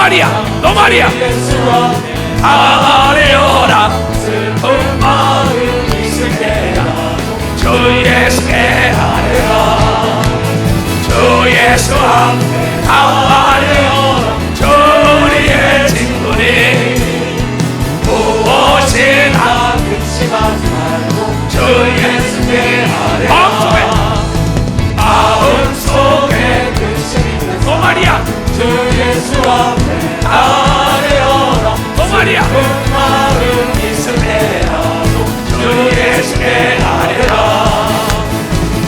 너 말이야. 아뢰어라 슬픈 마음 있을 때라도 주 예수께 아뢰라. 주 예수 앞에 아뢰어라. 주 우리의 친구니 무엇이나 근심하지 말고 주 예수께 아뢰라. 마음속에 근심이 너 말이야. 주 예수 앞에 아뢰어라. 너 말이야. 그 마음 있을 때라도 주 예수께 아뢰라.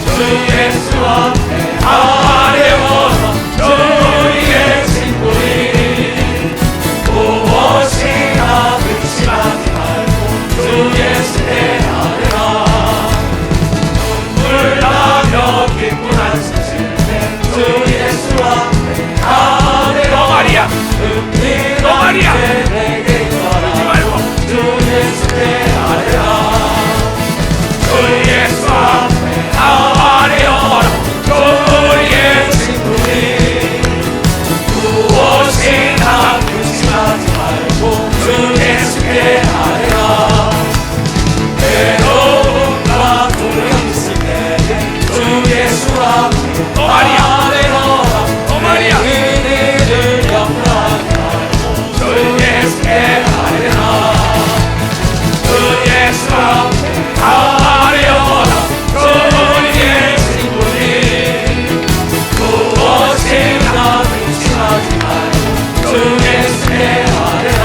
주 예수 앞에 아뢰어라. 주 우리의 친구니 무엇이나 근심하지 말고 주 예수께 아뢰라. 눈물 나며 기쁜 한숨 쉴때 주 예수 앞에 아뢰라. 너 말이야. 너 말이야. 그러지 말고 주 예수께 아뢰라. 주 예수 앞에 아뢰어라. 주 우리의 친구니 무엇이나 근심하지 말고 주 예수께 아뢰라. 외로움과 두려움 있을 때에 주 예수 앞에 너 말이야. 너 말이야. 그들을 염려하지 말고 주 예수께 아뢰라. 주 예수 앞에 아뢰어라. 주 우리의 친구니 무엇이나 근심하지 말고 주 예수께 아뢰라.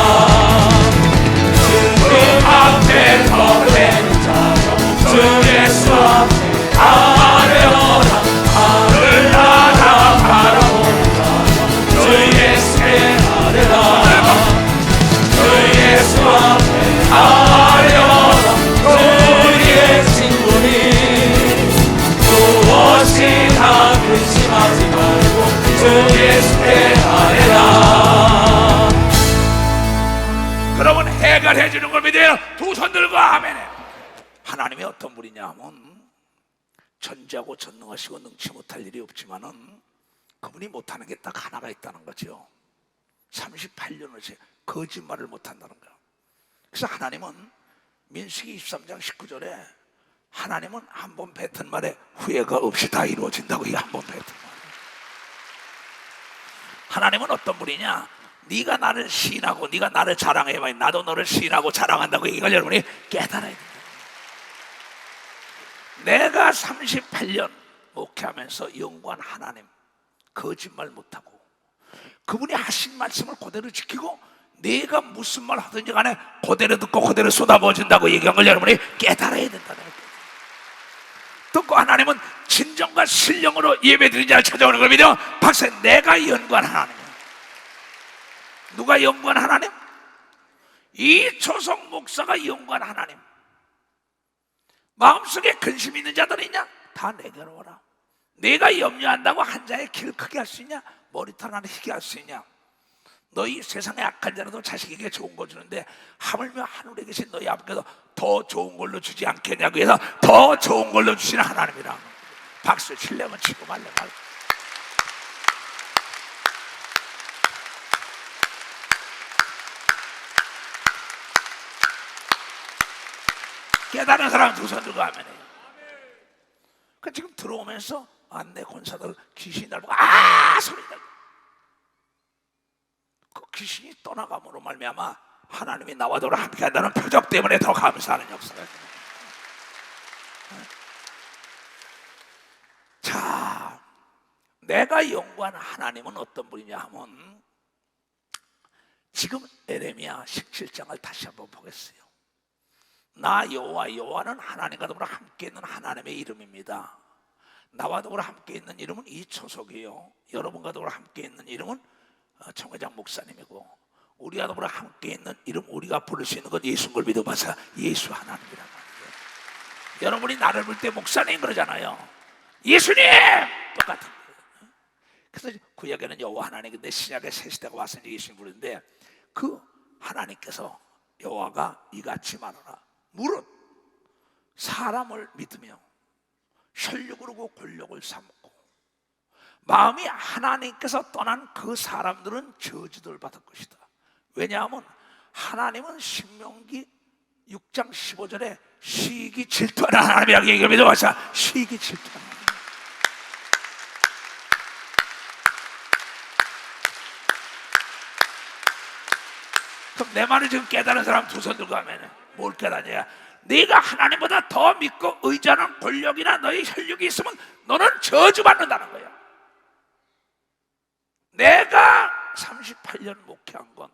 주 앞에 거부되는 자여 주 예수 앞에 아뢰어라. 하늘 나라 바라보는 자여 주 예수께 아뢰라. 주 예수 앞에 아뢰어라. 주 우리의 친구니 무엇이나 근심하지 말고 주 예수께 아뢰라. 그러면 해결해 주는 걸 믿어요. 두 손 들고 아멘해. 하나님이 어떤 분이냐 하면 전지하고 전능하시고 능치 못할 일이 없지만은 그분이 못하는 게 딱 하나가 있다는 거죠. 38년을 거짓말을 못한다는 거예요. 그래서 하나님은 민수기 23장 19절에 하나님은 한 번 뱉은 말에 후회가 없이 다 이루어진다고. 이게 한 번 뱉은 말. 하나님은 어떤 분이냐? 네가 나를 시인하고 네가 나를 자랑해봐. 나도 너를 시인하고 자랑한다고. 이걸 여러분이 깨달아야 된다. 내가 38년 목회하면서 연구한 하나님, 거짓말 못하고 그분이 하신 말씀을 그대로 지키고 내가 무슨 말 하든지 간에 그대로 듣고 그대로 쏟아부어준다고 얘기한 걸 여러분이 깨달아야 된다는 거예요. 듣고 하나님은 진정과 신령으로 예배드리는 자를 찾아오는 걸 믿어. 박사, 내가 연구한 하나님이야. 누가 연구한 하나님? 이초석 목사가 연구한 하나님. 마음속에 근심 있는 자들이 있냐? 다 내게로 오라. 내가 염려한다고 한 자의 길을 크게 할 수 있냐? 머리털 하나 희게 할 수 있냐? 너희 세상에 악한 자라도 자식에게 좋은 거 주는데 하물며 하늘에 계신 너희 아버지께서 더 좋은 걸로 주지 않겠냐고 해서 더 좋은 걸로 주시는 하나님이라. 박수 치려면 치고 말려 말고. 깨달은 사람은 두 손 들고 하면 해요. 그 지금 들어오면서 안내 권사들 귀신이 날 보고 소리 나고 그 귀신이 떠나감으로 말미암아 하나님이 나와 너를 함께 한다는 표적 때문에 더 감사하는 역사가 있습니다. 자, 내가 연구한 하나님은 어떤 분이냐 하면 지금 에레미야 17장을 다시 한번 보겠어요. 나 여호와, 여호와는 하나님과 더불어 함께 있는 하나님의 이름입니다. 나와 더불어 함께 있는 이름은 이초석이요, 여러분과 더불어 함께 있는 이름은 청회장 목사님이고, 우리와 더불어 함께 있는 이름, 우리가 부를 수 있는 건 예수인 걸 믿어봐서 예수 하나님이란 말이에요. 여러분이 나를 볼 때 목사님 그러잖아요. 예수님! 똑같은 거예요. 그래서 구약에는 여호와 하나님인데 신약에 새 시대가 와서 이제 예수님 부르는데 그 하나님께서 여호와가 이같이 말하라. 무릇 사람을 믿으며 혈육으로 권력을 삼고 마음이 하나님께서 떠난 그 사람들은 저주를 받을 것이다. 왜냐하면 하나님은 신명기 6장 15절에 시기 질투하는 하나님이라고 얘기합니다. 맞아, 시기 질투하는 하나님. 그럼 내 말을 지금 깨달은 사람 두 손 들고 하면 뭘 깨닫냐? 네가 하나님보다 더 믿고 의지하는 권력이나 너의 혈육이 있으면 너는 저주받는다는 거야. 내가 38년 목회한 건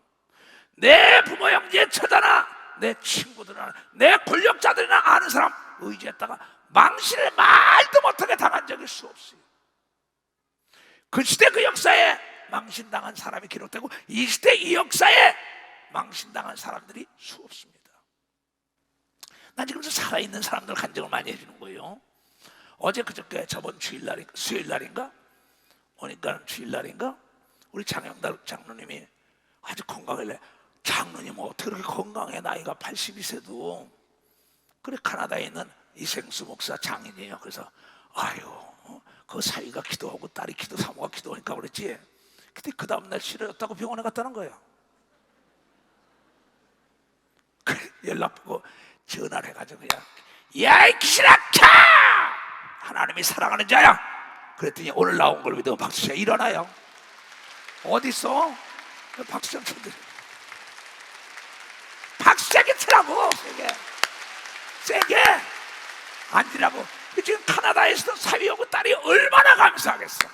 내 부모 형제 처자나 내 친구들이나 내 권력자들이나 아는 사람 의지했다가 망신을 말도 못하게 당한 적이 수 없어요. 그 시대 그 역사에 망신당한 사람이 기록되고 이 시대 이 역사에 망신당한 사람들이 수없습니다. 난 지금 살아있는 사람들 간증을 많이 해주는 거예요. 어제 그저께 저번 주일날인가 수요일날인가 오니까 주일날인가 우리 장영달 장로님이 아주 건강하길래 장로님 어떻게 그렇게 건강해? 나이가 82세도. 그래 카나다에 있는 이생수 목사 장인이에요. 그래서 아유 그 사위가 기도하고 딸이 기도 사모가 기도하니까 그랬지. 근데 그 다음날 싫어졌다고 병원에 갔다는 거예요. 연락하고 전화를 해가지고 그냥 야이 기신아켜 하나님이 사랑하는 자야. 그랬더니 오늘 나온 걸 믿어 박수쳐 일어나요. 어딨어? 박수쳐 쳐드려. 박수차게 치라고. 세게 앉으라고. 지금 카나다에서도 사위하고 딸이 얼마나 감사하겠어.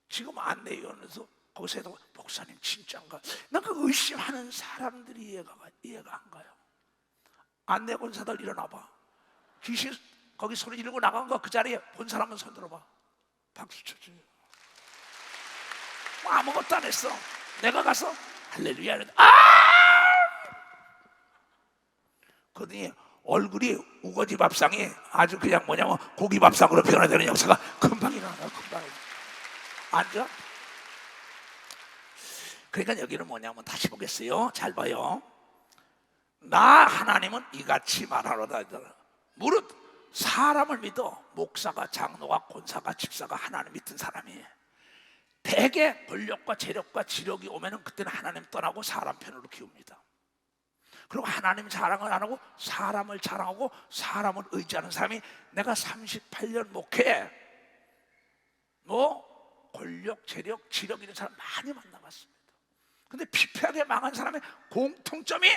지금 안내위원회에서 거기서 목사님 진짜인가? 난 그 의심하는 사람들이 이해가 안 가요. 안내 권사들 일어나봐. 귀신 거기 소리 지르고 나간 거 그 자리에 본 사람은 손 들어봐. 박수 쳐줘요. 뭐 아무것도 안 했어. 내가 가서 할렐루야 이러는데 그러더니 얼굴이 우거지 밥상이 아주 그냥 뭐냐면 고기 밥상으로 변화되는 역사가 금방 일어나요. 금방 앉아. 그러니까 여기는 뭐냐면 다시 보겠어요. 잘 봐요. 나 하나님은 이같이 말하노다. 무릇 사람을 믿어 목사가 장로가 권사가 집사가 하나님 믿는 사람이 대개 권력과 재력과 지력이 오면은 그때는 하나님 떠나고 사람 편으로 키웁니다. 그리고 하나님 자랑을 안 하고 사람을 자랑하고 사람을 의지하는 사람이 내가 38년 목회에 뭐 권력, 재력, 지력 있는 사람 많이 만나봤습니다. 근데 피폐하게 망한 사람의 공통점이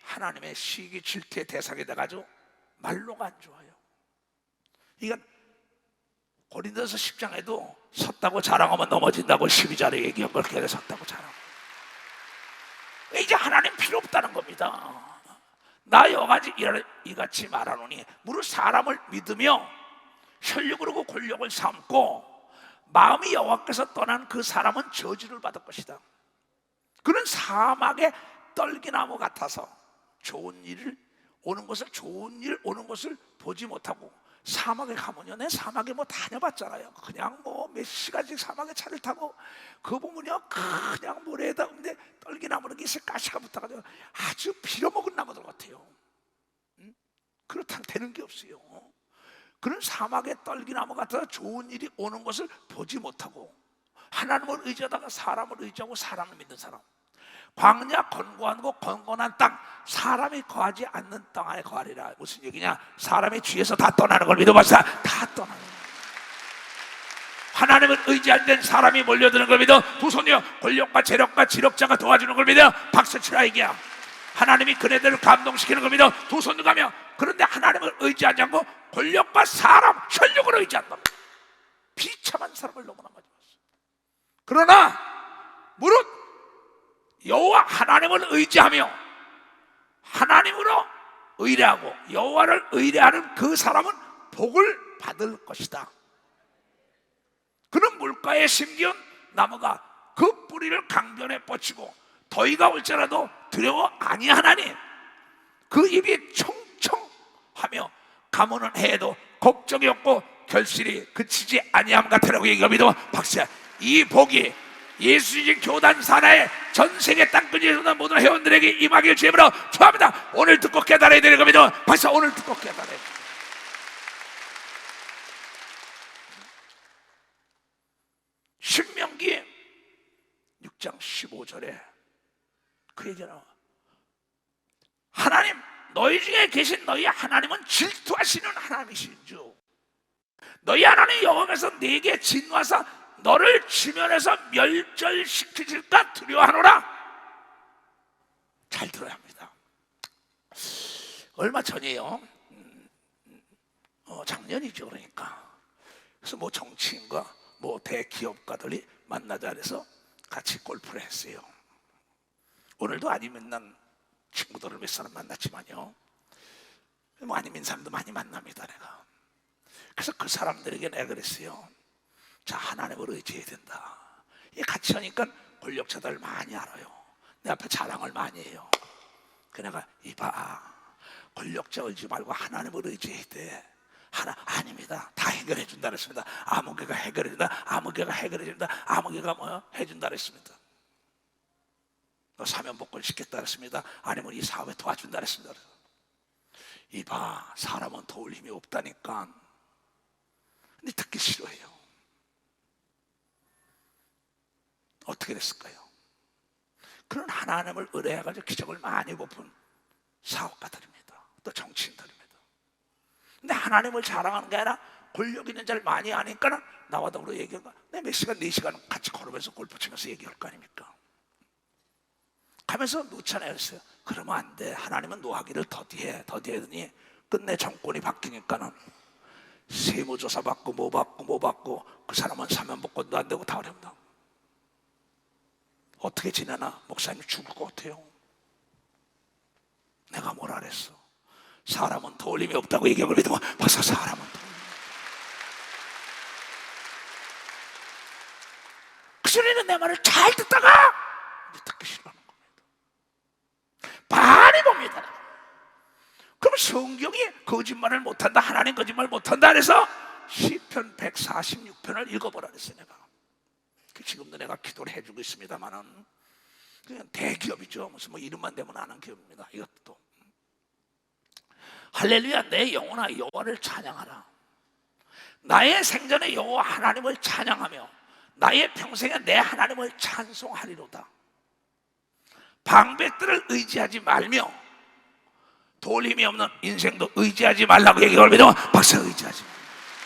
하나님의 시기 질투의 대상이 돼가지고 말로가 안 좋아요. 이건 고린도서 10장에도 섰다고 자랑하면 넘어진다고 12절에 얘기한 걸 그렇게 섰다고 자랑하고 이제 하나님 필요 없다는 겁니다. 나 여가지 이같이 말하노니 무릇 사람을 믿으며 혈육으로 권력을 삼고 마음이 여호와께서 떠난 그 사람은 저주를 받을 것이다. 그는 사막의 떨기나무 같아서 좋은 일 오는 것을 보지 못하고 사막에 가면요, 내 사막에 뭐 다녀봤잖아요. 그냥 뭐 몇 시간씩 사막에 차를 타고 그 보면요 그냥 모래에다 근데 떨기나무는 게 가시가 붙어가지고 아주 빌어먹은 나무들 같아요. 그렇다면 되는 게 없어요. 그런 사막의 떨기나무 같아서 좋은 일이 오는 것을 보지 못하고 하나님을 의지하다가 사람을 의지하고 사람을 믿는 사람. 광야 건고하고 건건한 땅 사람이 거하지 않는 땅 안에 거하리라. 무슨 얘기냐? 사람이 주위에서 다 떠나는 걸 믿어봤자 다 떠나는 거야. 하나님을 의지할 땐 사람이 몰려드는 걸 믿어. 두 손이요 권력과 재력과 지력자가 도와주는 걸 믿어. 박수치라 이게야. 하나님이 그네들을 감동시키는 걸 믿어. 두 손 들가며. 그런데 하나님을 의지하지 않고 권력과 사람 혈육으로 의지한다. 비참한 사람을 너무나 많이 봤어. 그러나 무릇 여호와 하나님을 의지하며 하나님으로 의뢰하고 여호와를 의뢰하는 그 사람은 복을 받을 것이다. 그는 물가에 심기운 나무가 그 뿌리를 강변에 뻗치고 더위가 올지라도 두려워 아니하나니 그 입이 청청하며 가무는 해에도 걱정이 없고 결실이 그치지 아니함 같으라고 얘기합니다. 박수야. 이 복이 예수님 교단 산하에 전 세계 땅끝에 있는 모든 회원들에게 임하길 주님으로 축원합니다. 오늘 듣고 깨달아야 되는 겁니다. 박수. 오늘 듣고 깨달아야 됩니다. 6장 15절에 그 얘기는 하나님 너희 중에 계신 너희 하나님은 질투하시는 하나님이신즉 너희 하나님 여호와께서 네게 진노하사 너를 지면에서 멸절시키실까 두려워하노라. 잘 들어야 합니다. 얼마 전이에요. 작년이죠. 그러니까 그래서 뭐 정치인과 뭐 대기업가들이 만나자 해서 같이 골프를 했어요. 오늘도 아니 만난 친구들을 몇 사람 만났지만요, 뭐 아니 민 사람도 많이 만납니다. 내가 그래서 그 사람들에게 내가 그랬어요. 자, 하나님을 의지해야 된다. 같이 하니까 권력자들 많이 알아요. 내 앞에 자랑을 많이 해요. 그 내가 이봐, 권력자 의지 말고 하나님을 의지해야 돼. 아닙니다. 다 해결해 준다 그랬습니다. 아무개가 해결해 준다. 아무개가 해결해 준다. 아무개가 뭐 해준다 그랬습니다. 너 사면 복권 시켰다 그랬습니다. 아니면 이 사업에 도와준다 그랬습니다. 이봐, 사람은 도울 힘이 없다니까. 근데 듣기 싫어해요. 어떻게 됐을까요? 그런 하나님을 의뢰해가지고 기적을 많이 베푼 사업가들입니다. 또 정치인들입니다. 근데 하나님을 자랑하는 게 아니라 권력 있는 자를 많이 아니까 나와 더불어 얘기하고 내 몇 시간, 4시간 같이 걸으면서 골프 치면서 얘기할 거 아닙니까? 가면서 놓잖아요. 그랬어요. 그러면 안 돼. 하나님은 노하기를 더디해. 더디하더니 끝내 정권이 바뀌니까는 세무조사 받고 뭐 받고 그 사람은 사면복권도 안 되고 다 어렵다. 어떻게 지내나? 목사님이 죽을 것 같아요. 내가 뭐라 그랬어? 사람은 도울림이 없다고 얘기하고 믿으면 벌써 사람은 도울림이 없다. 그 소리는 내 말을 잘 듣다가 이제 듣기 싫어하는 겁니다. 많이 봅니다. 그럼 성경이 거짓말을 못한다, 하나님 거짓말 못한다 그래서 시편 146편을 읽어보라 그랬어요. 내가 지금도 내가 기도를 해주고 있습니다만은 그냥 대기업이죠. 무슨 뭐 이름만 대면 아는 기업입니다. 이것도 할렐루야, 내 영혼아 여호와를 찬양하라. 나의 생전에 여호와 하나님을 찬양하며 나의 평생에 내 하나님을 찬송하리로다. 방백들을 의지하지 말며 도울 힘이 없는 인생도 의지하지 말라고 얘기를 믿으면 박수 의지하지 말라.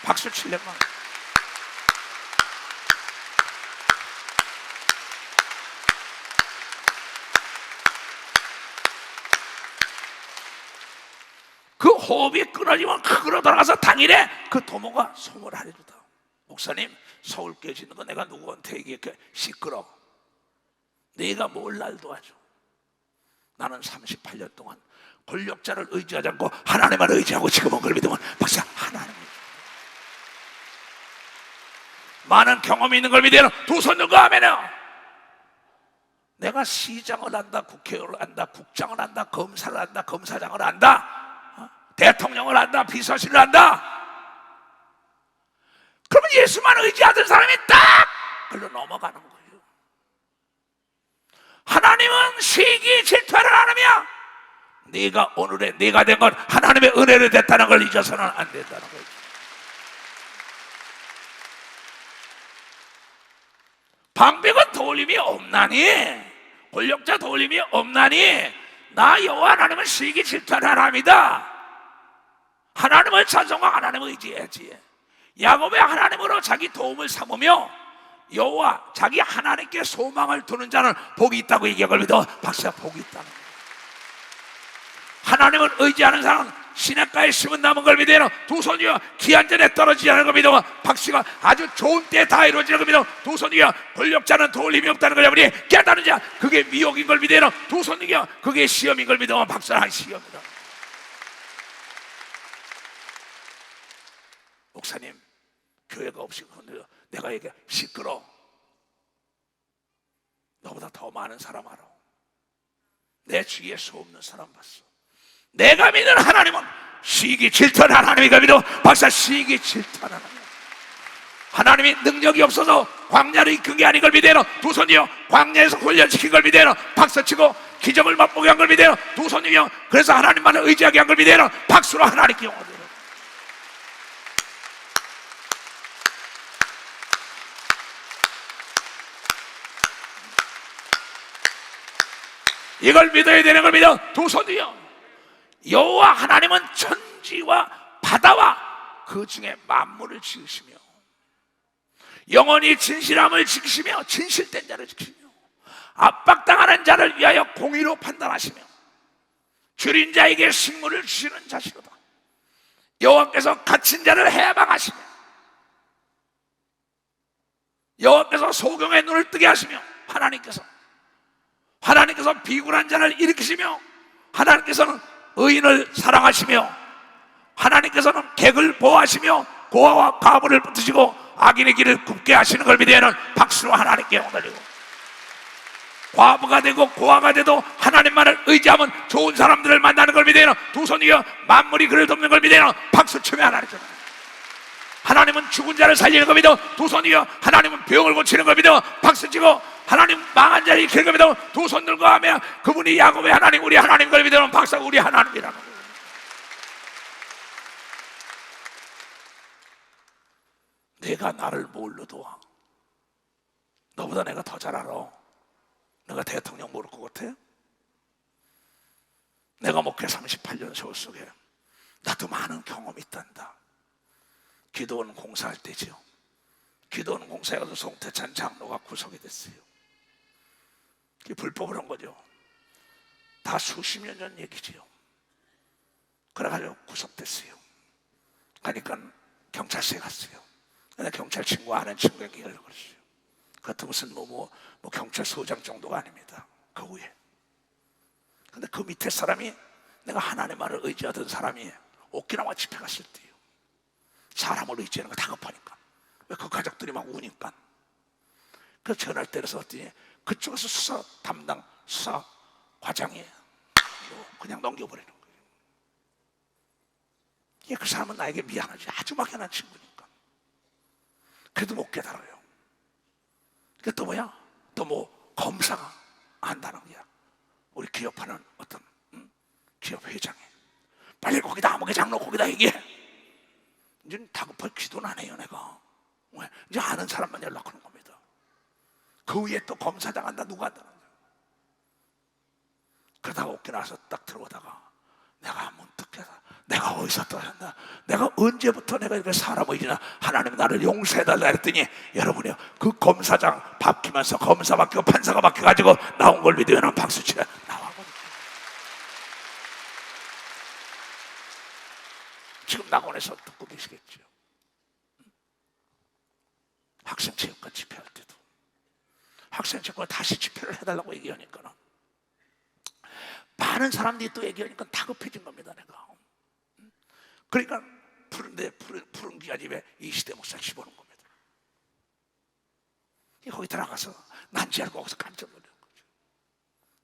박수 칠래만. 그 호흡이 끊어지면 그로 돌아가서 당일에 그 도모가 소멸하리로다. 목사님, 서울교회 짓는 거 내가 누구한테 얘기해? 시끄러. 네가 뭘 날 도와줘. 나는 38년 동안 권력자를 의지하지 않고 하나님을 의지하고 지금은 그걸 믿으면 박사 하나님. 많은 경험이 있는 걸 믿으면 두 손 들고 아멘해요. 내가 시장을 한다, 국회의원을 한다, 국장을 한다, 검사를 한다, 검사장을 한다, 대통령을 한다, 비서실을 한다. 그러면 예수만 의지하던 사람이 딱 글로 넘어가는 거예요. 하나님은 시기 질투하는 하나님이야. 네가 오늘의 네가 된 건 하나님의 은혜로 됐다는 걸 잊어서는 안 된다는 거예요. 방백은 도울 힘이 없나니, 권력자 도울 힘이 없나니 나 여호와 하나님은 시기 질투하는 하나님이다. 하나님을 찬송하고 하나님을 의지해야지. 야곱의 하나님으로 자기 도움을 삼으며 여호와 자기 하나님께 소망을 두는 자는 복이 있다고 얘기하고 믿어. 박수야, 복이 있다는 거야. 하나님을 의지하는 사람은 시냇가에 심은 남은 걸 믿어. 두 손 위에 귀한 전에 떨어지지 않는 걸 믿어. 박수가 아주 좋은 때에 다 이루어지는 걸 믿어. 두 손 위에 권력자는 도울 힘이 없다는 걸 여러분이 깨달은 자 그게 미혹인 걸 믿어. 두 손 위에 그게 시험인 걸 믿어. 박수는 시험이다. 목사님, 교회가 없이 내가 얘기해. 시끄러. 너보다 더 많은 사람 알아. 내 주위에 수 없는 사람 봤어. 내가 믿는 하나님은 시기 질투하는 하나님이가 믿어. 박사 시기 질투하는 하나님. 하나님이 능력이 없어서 광야를 이끈 게 아닌 걸 믿어요. 두 손이요 광야에서 훈련시킨 걸 믿어요. 박수치고 기적을 맛보게 한 걸 믿어요. 두 손이요 그래서 하나님만을 의지하게 한 걸 믿어요. 박수로 하나님께 영원해요. 이걸 믿어야 되는 걸 믿어. 두 손 위요. 여호와 하나님은 천지와 바다와 그 중에 만물을 지으시며 영원히 진실함을 지키시며 진실된 자를 지키시며 압박당하는 자를 위하여 공의로 판단하시며 줄인 자에게 식물을 주시는 자시로다. 여호와께서 갇힌 자를 해방하시며 여호와께서 소경의 눈을 뜨게 하시며 하나님께서 비굴한 자를 일으키시며 하나님께서는 의인을 사랑하시며 하나님께서는 객을 보호하시며 고아와 과부를 붙드시고 악인의 길을 굽게 하시는 걸 믿으면 박수로 하나님께 영광 돌리고 과부가 되고 고아가 돼도 하나님만을 의지하면 좋은 사람들을 만나는 걸 믿으면 두 손 위에 만물이 그를 돕는 걸 믿으면 박수 치며 하나님께 하나님은 죽은 자를 살리는 걸 믿어 두 손 위에 하나님은 병을 고치는 걸 믿어 박수 치고 하나님 망한 자를 일으키는 걸 믿어 두 손 들고 하며 그분이 야곱의 하나님 우리 하나님 걸 믿으면 박수 우리 하나님이라는 거예요. 내가 나를 뭘로 도와? 너보다 내가 더 잘 알아. 내가 대통령 모를 것 같아? 내가 목회 38년 세월 속에 나도 많은 경험이 있단다. 기도원 공사할 때죠. 기도원 공사해가지고 송태찬 장로가 구속이 됐어요. 그게 불법을 한 거죠. 다 수십 년 전 얘기지요. 그래가지고 구속됐어요. 그러니까 경찰서에 갔어요. 근데 경찰 친구 아는 친구에게 연락을 했어요. 그것도 무슨 뭐 경찰서장 정도가 아닙니다. 그 후에. 근데 그 밑에 사람이 내가 하나님만을 의지하던 사람이 오키나와 집회 갔을 때요. 사람을 의지하는 거 다급하니까. 왜 그 가족들이 막 우니까. 그 전화를 때려서 했더니 그쪽에서 수사 담당 수사 과장이 그냥 넘겨버리는 거예요. 그 사람은 나에게 미안하지. 아주 막연한 친구니까. 그래도 못 깨달아요. 그 또 뭐야? 또 뭐 검사가 안다는 거야. 우리 기업하는 어떤 기업 회장이 빨리 거기다 아무개 장로 거기다 얘기해. 이제 다급할 기도는 안 해요 내가. 왜? 이제 아는 사람만 연락하는 겁니다. 그 위에 또 검사장 한다 누가 한다. 그러다가 오게 나서 딱 들어오다가 내가 문득해서 내가 어디서 떠났나? 내가 언제부터 내가 이렇게 사람 의지나 하나님 나를 용서해달라 했더니 여러분이요 그 검사장 바뀌면서 검사 바뀌고 판사가 바뀌어가지고 나온 걸 믿으면 박수 치라 나와버렸어요. 지금 낙원에서 듣고 계시겠죠. 학생체육관 집회할 때도 학생체육관 다시 집회를 해달라고 얘기하니까는 많은 사람들이 또 얘기하니까 다급해진 겁니다 내가. 그러니까 푸른 기아집에 이시대 목사 집어넣은 겁니다. 거기 들어가서 난지 알고 거기서 깜짝 놀란 거죠.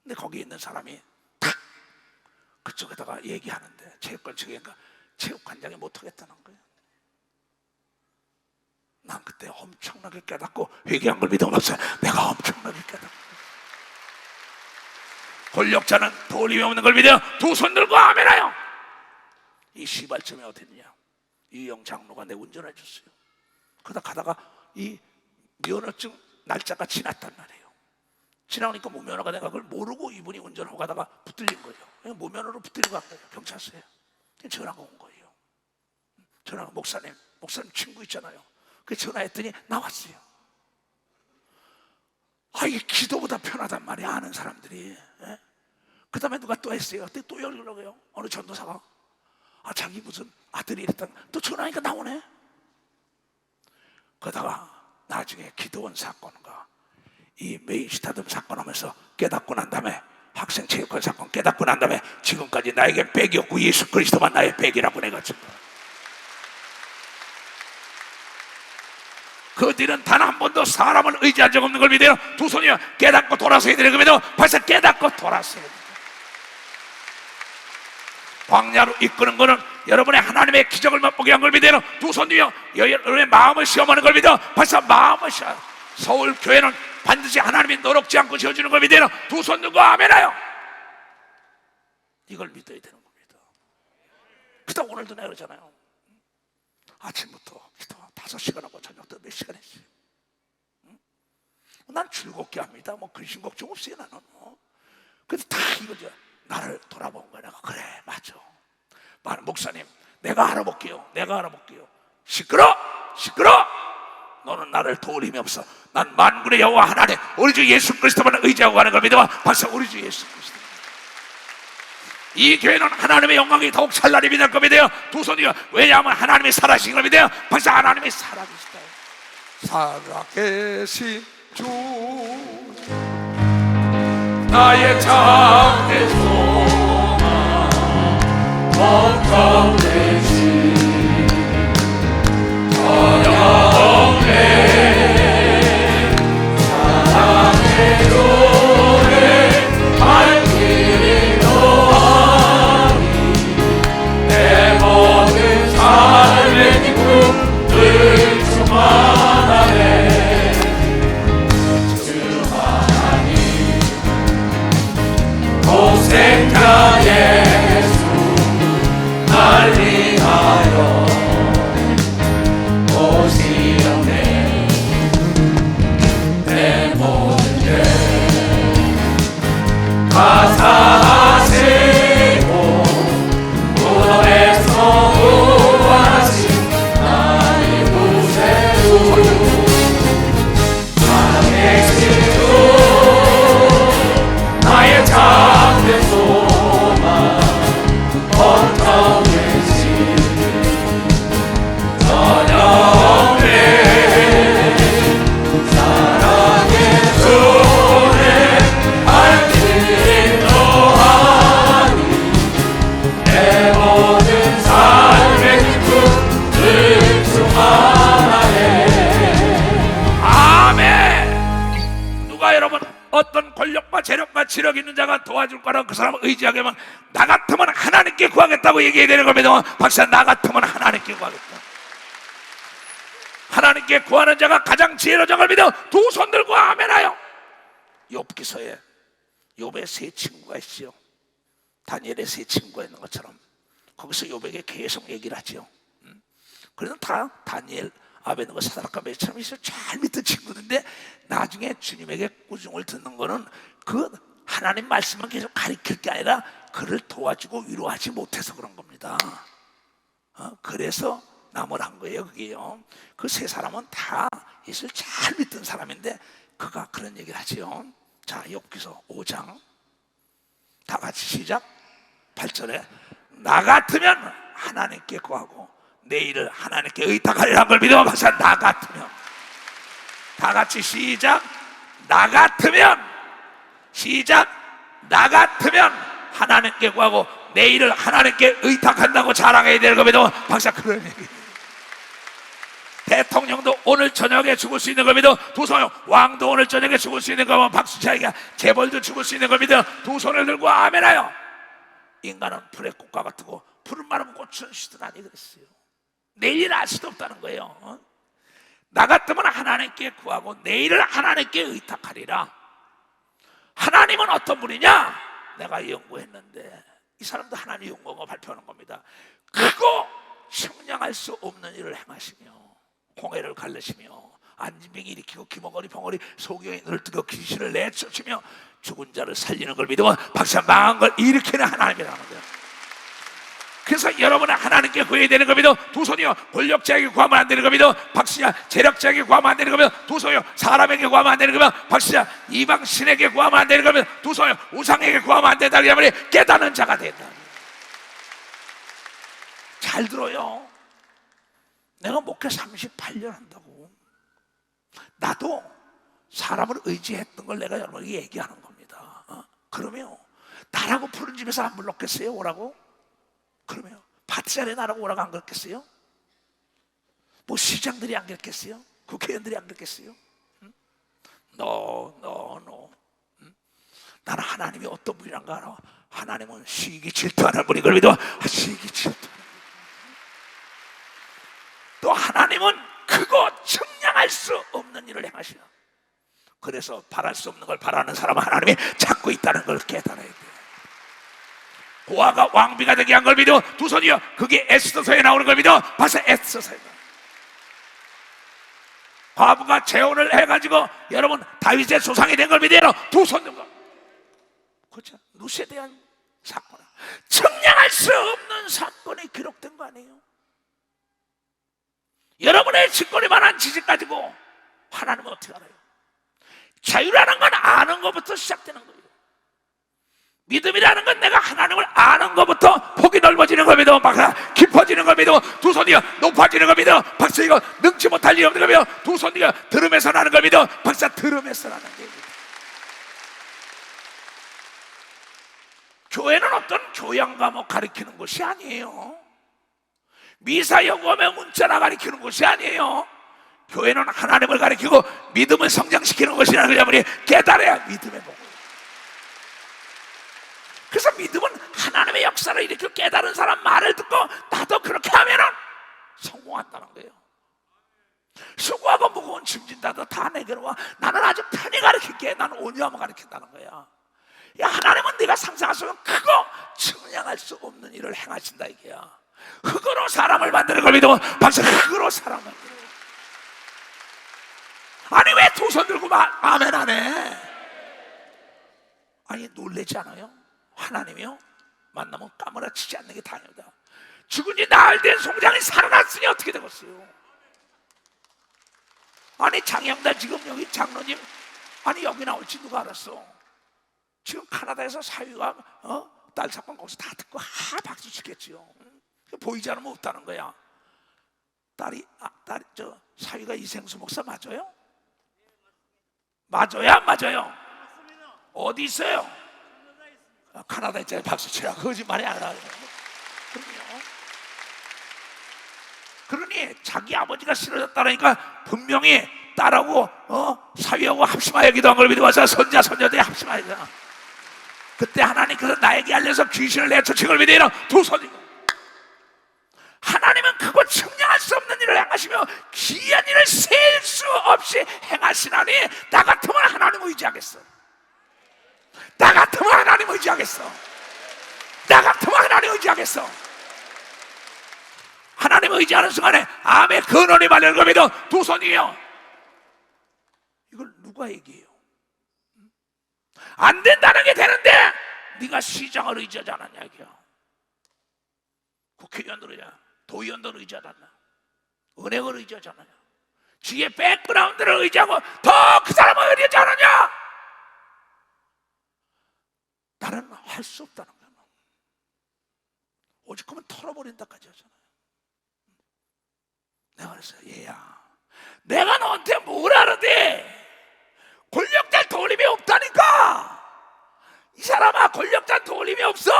근데 거기 있는 사람이 탁 그쪽에다가 얘기하는데 체육관 측이니까 체육관장이 못하겠다는 거예요. 난 그때 엄청나게 깨닫고 회개한 걸 믿어봤어요. 내가 엄청나게 깨닫고 권력자는 도리에 없는 걸 믿어 두 손 들고 아멘하여. 이 시발점이 어땠냐? 이영 장로가 내 운전해 줬어요. 그러다 가다가 이 면허증 날짜가 지났단 말이에요. 지나니까 무면허가 내가 그걸 모르고 이분이 운전하고 가다가 붙들린 거예요. 무면허로 붙들리고 간 거예요. 경찰서에. 전화가 온 거예요. 전화가 목사님 친구 있잖아요. 그 전화했더니 나왔어요. 아 이게 기도보다 편하단 말이야 아는 사람들이. 그 다음에 누가 또 했어요. 또 연락을 해요. 어느 전도사가 자기 무슨 아들이 이랬다 또 전화하니까 나오네. 그러다가 나중에 기도원 사건과 이 메인스타듬 사건 하면서 깨닫고 난 다음에 학생체육관 사건 깨닫고 난 다음에 지금까지 나에게 백이 없고 예수 그리스도만 나의 백이라고 내가 지금 그 뒤는 단 한 번도 사람을 의지한 적 없는 걸 믿어요. 두 손이요 깨닫고 돌아서야 되는 걸 믿어. 벌써 깨닫고 돌아서야 돼요. 광야로 이끄는 것은 여러분의 하나님의 기적을 맛보게 한 걸 믿어요. 두 손 위에 여러분의 마음을 시험하는 걸 믿어. 벌써 마음을 시험. 서울 교회는 반드시 하나님이 노력지 않고 지어주는 걸 믿어요. 두 손 들고 아멘하여. 이걸 믿어야 되는 겁니다. 그다음 오늘도 내가 그러잖아요. 아침부터 기도 5시간 하고 저녁도 몇 시간 했어요. 난 즐겁게 합니다. 뭐 근심 걱정 없어요 나는. 그래서 다 이거죠. 나를 돌아본 거야. 내가 그래 맞아. 목사님 내가 알아볼게요. 내가 알아볼게요. 시끄러! 시끄러! 너는 나를 도울 힘이 없어. 난 만군의 여호와 하나님 우리 주 예수 그리스도만 의지하고 가는 걸 믿어봐. 박사 우리 주 예수 그리스도. 이 교회는 하나님의 영광이 더욱 찬란히 빛날 겁니다. 두 손이요. 왜냐하면 하나님이 살아계신 겁니다. 박사 하나님이 살아계시다. 살아계신 주 나의 참된 소망 걱정되시 전영래 사랑의 노래 밝히리 너하니 내 모든 삶의 기쁨 늘 충만하네. 충만하니 고생자 예수 날 위하여 오시었네. 내 모든 죄 다 사하시고 무덤에서 부활하신 나의 구세주 살아계신 주 나의 참된 소망 걱정되시 전영래 사랑의 손에 밝힌 너하니 내 모든 삶의 기쁨 늘 충만하네. 아멘. 누가 여러분 어떤 권력과 재력과 지력 있는 자가 도와줄 거라고 그 사람을 의지하게 하면 나 같으면 하나님께 구하겠다고 얘기해야 되는 겁니다. 박사 나 같으면 하나님께 구하겠다. 하나님께 구하는 자가 가장 지혜로운 걸 믿어 두 손 들고 아멘하여. 욥기서에 욥의 세 친구가 있지요. 다니엘의 세 친구가 있는 것처럼 거기서 욥에게 계속 얘기를 하지요. 그래서 다 다니엘, 아벤느고, 사드락과 메사라가 잘 믿던 친구인데 나중에 주님에게 꾸중을 듣는 거는 그 하나님 말씀만 계속 가르칠 게 아니라 그를 도와주고 위로하지 못해서 그런 겁니다. 그래서 나무란 거예요. 그게요. 그 세 사람은 다 예수를 잘 믿던 사람인데 그가 그런 얘기를 하지요. 자, 욥기서 5장 다 같이 시작. 8절에 나 같으면 하나님께 구하고 내일을 하나님께 의탁하리라는 걸 믿어. 박사 나 같으면. 다 같이 시작. 나 같으면. 시작. 나 같으면 하나님께 구하고 내일을 하나님께 의탁한다고 자랑해야 되는 겁니다. 박사 그런 얘기. 대통령도 오늘 저녁에 죽을 수 있는 겁니다. 두 손. 왕도 오늘 저녁에 죽을 수 있는 거면 박수차이가 재벌도 죽을 수 있는 겁니다. 두 손을 들고 아멘하여. 인간은 불의 꽃과 같고 푸른 마른 꽃은 시들하니 그랬어요. 내일 알 수도 없다는 거예요. 나 같으면 하나님께 구하고 내일을 하나님께 의탁하리라. 하나님은 어떤 분이냐? 내가 연구했는데 이 사람도 하나님 연구하고 발표하는 겁니다. 크고 측량할 수 없는 일을 행하시며 홍해를 갈르시며 안진병이 일으키고 기머거리 병거리 소경이 눈을 뜨고 귀신을 내쫓으며 죽은 자를 살리는 걸 믿으면 박사 망한 걸 일으키는 하나님이라는 거예요. 그래서 여러분은 하나님께 구해야 되는 겁니다. 두 손이요. 권력자에게 구하면 안 되는 겁니다. 박수야. 재력자에게 구하면 안 되는 겁니다. 두 손이요. 사람에게 구하면 안 되는 겁니다. 박수야. 이방신에게 구하면 안 되는 겁니다. 두 손이요. 우상에게 구하면 안 된다. 그러면 깨닫는 자가 된다. 잘 들어요. 내가 목회 38년 한다고 나도 사람을 의지했던 걸 내가 여러분에게 얘기하는 겁니다. 그러면 나라고 푸른 집에서 안 불렀겠어요? 오라고? 그러면 파티자리에 나라고 오라고 안 그랬겠어요? 뭐 시장들이 안 그랬겠어요? 국회의원들이 안 그랬겠어요? No. 나는 하나님이 어떤 분이란가 알아. 하나님은 시기 질투하는 분이 그걸 믿어. 시기 질투. 또 하나님은 크고 측량할 수 없는 일을 행하시나. 그래서 바랄 수 없는 걸 바라는 사람은 하나님이 찾고 있다는 걸 깨달아야 돼. 고아가 왕비가 되게 한 걸 믿어. 두 손이요. 그게 에스더서에 나오는 걸 믿어. 봐서 에스더서에 과부가 재혼을 해가지고 여러분 다윗의 조상이 된 걸 믿어요. 두 손 들고. 그렇죠? 룻에 대한 사건, 청량할 수 없는 사건이 기록된 거 아니에요? 여러분의 직권이 만한 지식 가지고 하나님은 어떻게 알아요? 자유라는 건 아는 것부터 시작되는 거예요. 믿음이라는 건 내가 하나님을 아는 것부터 폭이 넓어지는 거 믿어, 박사 깊어지는 거 믿어, 두 손이 높아지는 거 믿어, 박사 이거 능치 못할 일 없는 거 믿어, 두 손이 들음에서 나는 거 믿어, 박사 들음에서 나는 거 믿어. 교회는 어떤 교양 과목 가르치는 것이 아니에요. 미사 여구하며 문자나 가르치는 것이 아니에요. 교회는 하나님을 가르치고 믿음을 성장시키는 것이라는 걸 여러분이 깨달아야 믿음의 복을. 그래서 믿음은 하나님의 역사를 일으켜 깨달은 사람 말을 듣고 나도 그렇게 하면은 성공한다는 거예요. 수고하고 무거운 짐진다도 다 내게로 와. 나는 아주 편히 가르칠게. 나는 온유함을 가르친다는 거야. 야, 하나님은 네가 상상할 수 없는 크고 측량할 수 없는 일을 행하신다 이게야. 흙으로 사람을 만드는 걸 믿으면 박사 흙으로 사람을 만들어. 아니 왜 두 손 들고 아멘 안 해? 아니 놀라지 않아요? 하나님이요? 만나면 까무라치지 않는 게 다행이다. 죽은 지 나흘 된 송장이 살아났으니 어떻게 되겠어요? 아니 장영달 지금 여기 장로님 아니 여기 나올지 누가 알았어? 지금 카나다에서 사위가 딸 사건 거기서 다 듣고 박수 치겠지요. 보이지 않으면 없다는 거야. 딸이 저 사위가 이생수 목사 맞아요? 맞아요 안 맞아요? 어디 있어요? 카나다에 있잖아요. 박수 치라. 거짓말이 아니라. 그러니 자기 아버지가 쓰러졌다니까 분명히 딸하고 사위하고 합심하여 기도한 걸 믿어 와서 손자 손녀들이 합심하여. 그때 하나님께서 나에게 알려서 귀신을 내쫓은 걸 믿어 두 손이고. 하나님은 크고 측량할 수 없는 일을 행하시며 기이한 일을 셀 수 없이 행하시나니 나 같으면 하나님 의지하겠어. 나 같으면 하나님 의지하겠어. 나 같으면 하나님 의지하겠어. 하나님 의지하는 순간에 암의 근원이 말리는 거 믿어 두 손이에요. 이걸 누가 얘기해요? 안 된다는 게 되는데 네가 시장을 의지하지 않았냐 이게야. 국회의원들 의지하냐, 도의원들 의지하지 않냐, 은행을 의지하지 않느냐, 뒤에 백그라운드를 의지하고 더 그 사람을 의지하지 않느냐. 나는 할 수 없다는 거야. 오직 그러면 털어버린다까지 하잖아요. 내가 그랬어요. 얘야, 내가 너한테 뭘 하는데 권력자 도움이 없다니까. 이 사람아, 권력자 도움이 없어.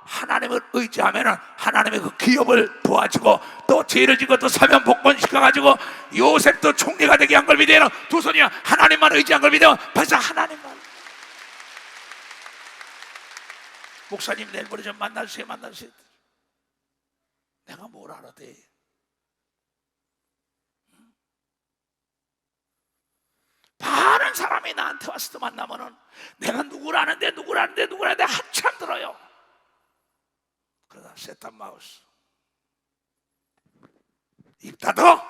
하나님을 의지하면은 하나님의 그 기업을 도와주고 또 죄를 지고 또 사면 복권시켜가지고 요셉도 총리가 되게 한 걸 믿어요. 두 손이야. 하나님만 의지한 걸 믿어. 벌써 하나님만. 목사님 내일 모레 좀 만나주세요. 내가 뭘 알아 돼? 많은 사람이 나한테 와서 만나면은 내가 누구를 아는데 한참 들어요. 그러다 세탄 마우스 입 닫어.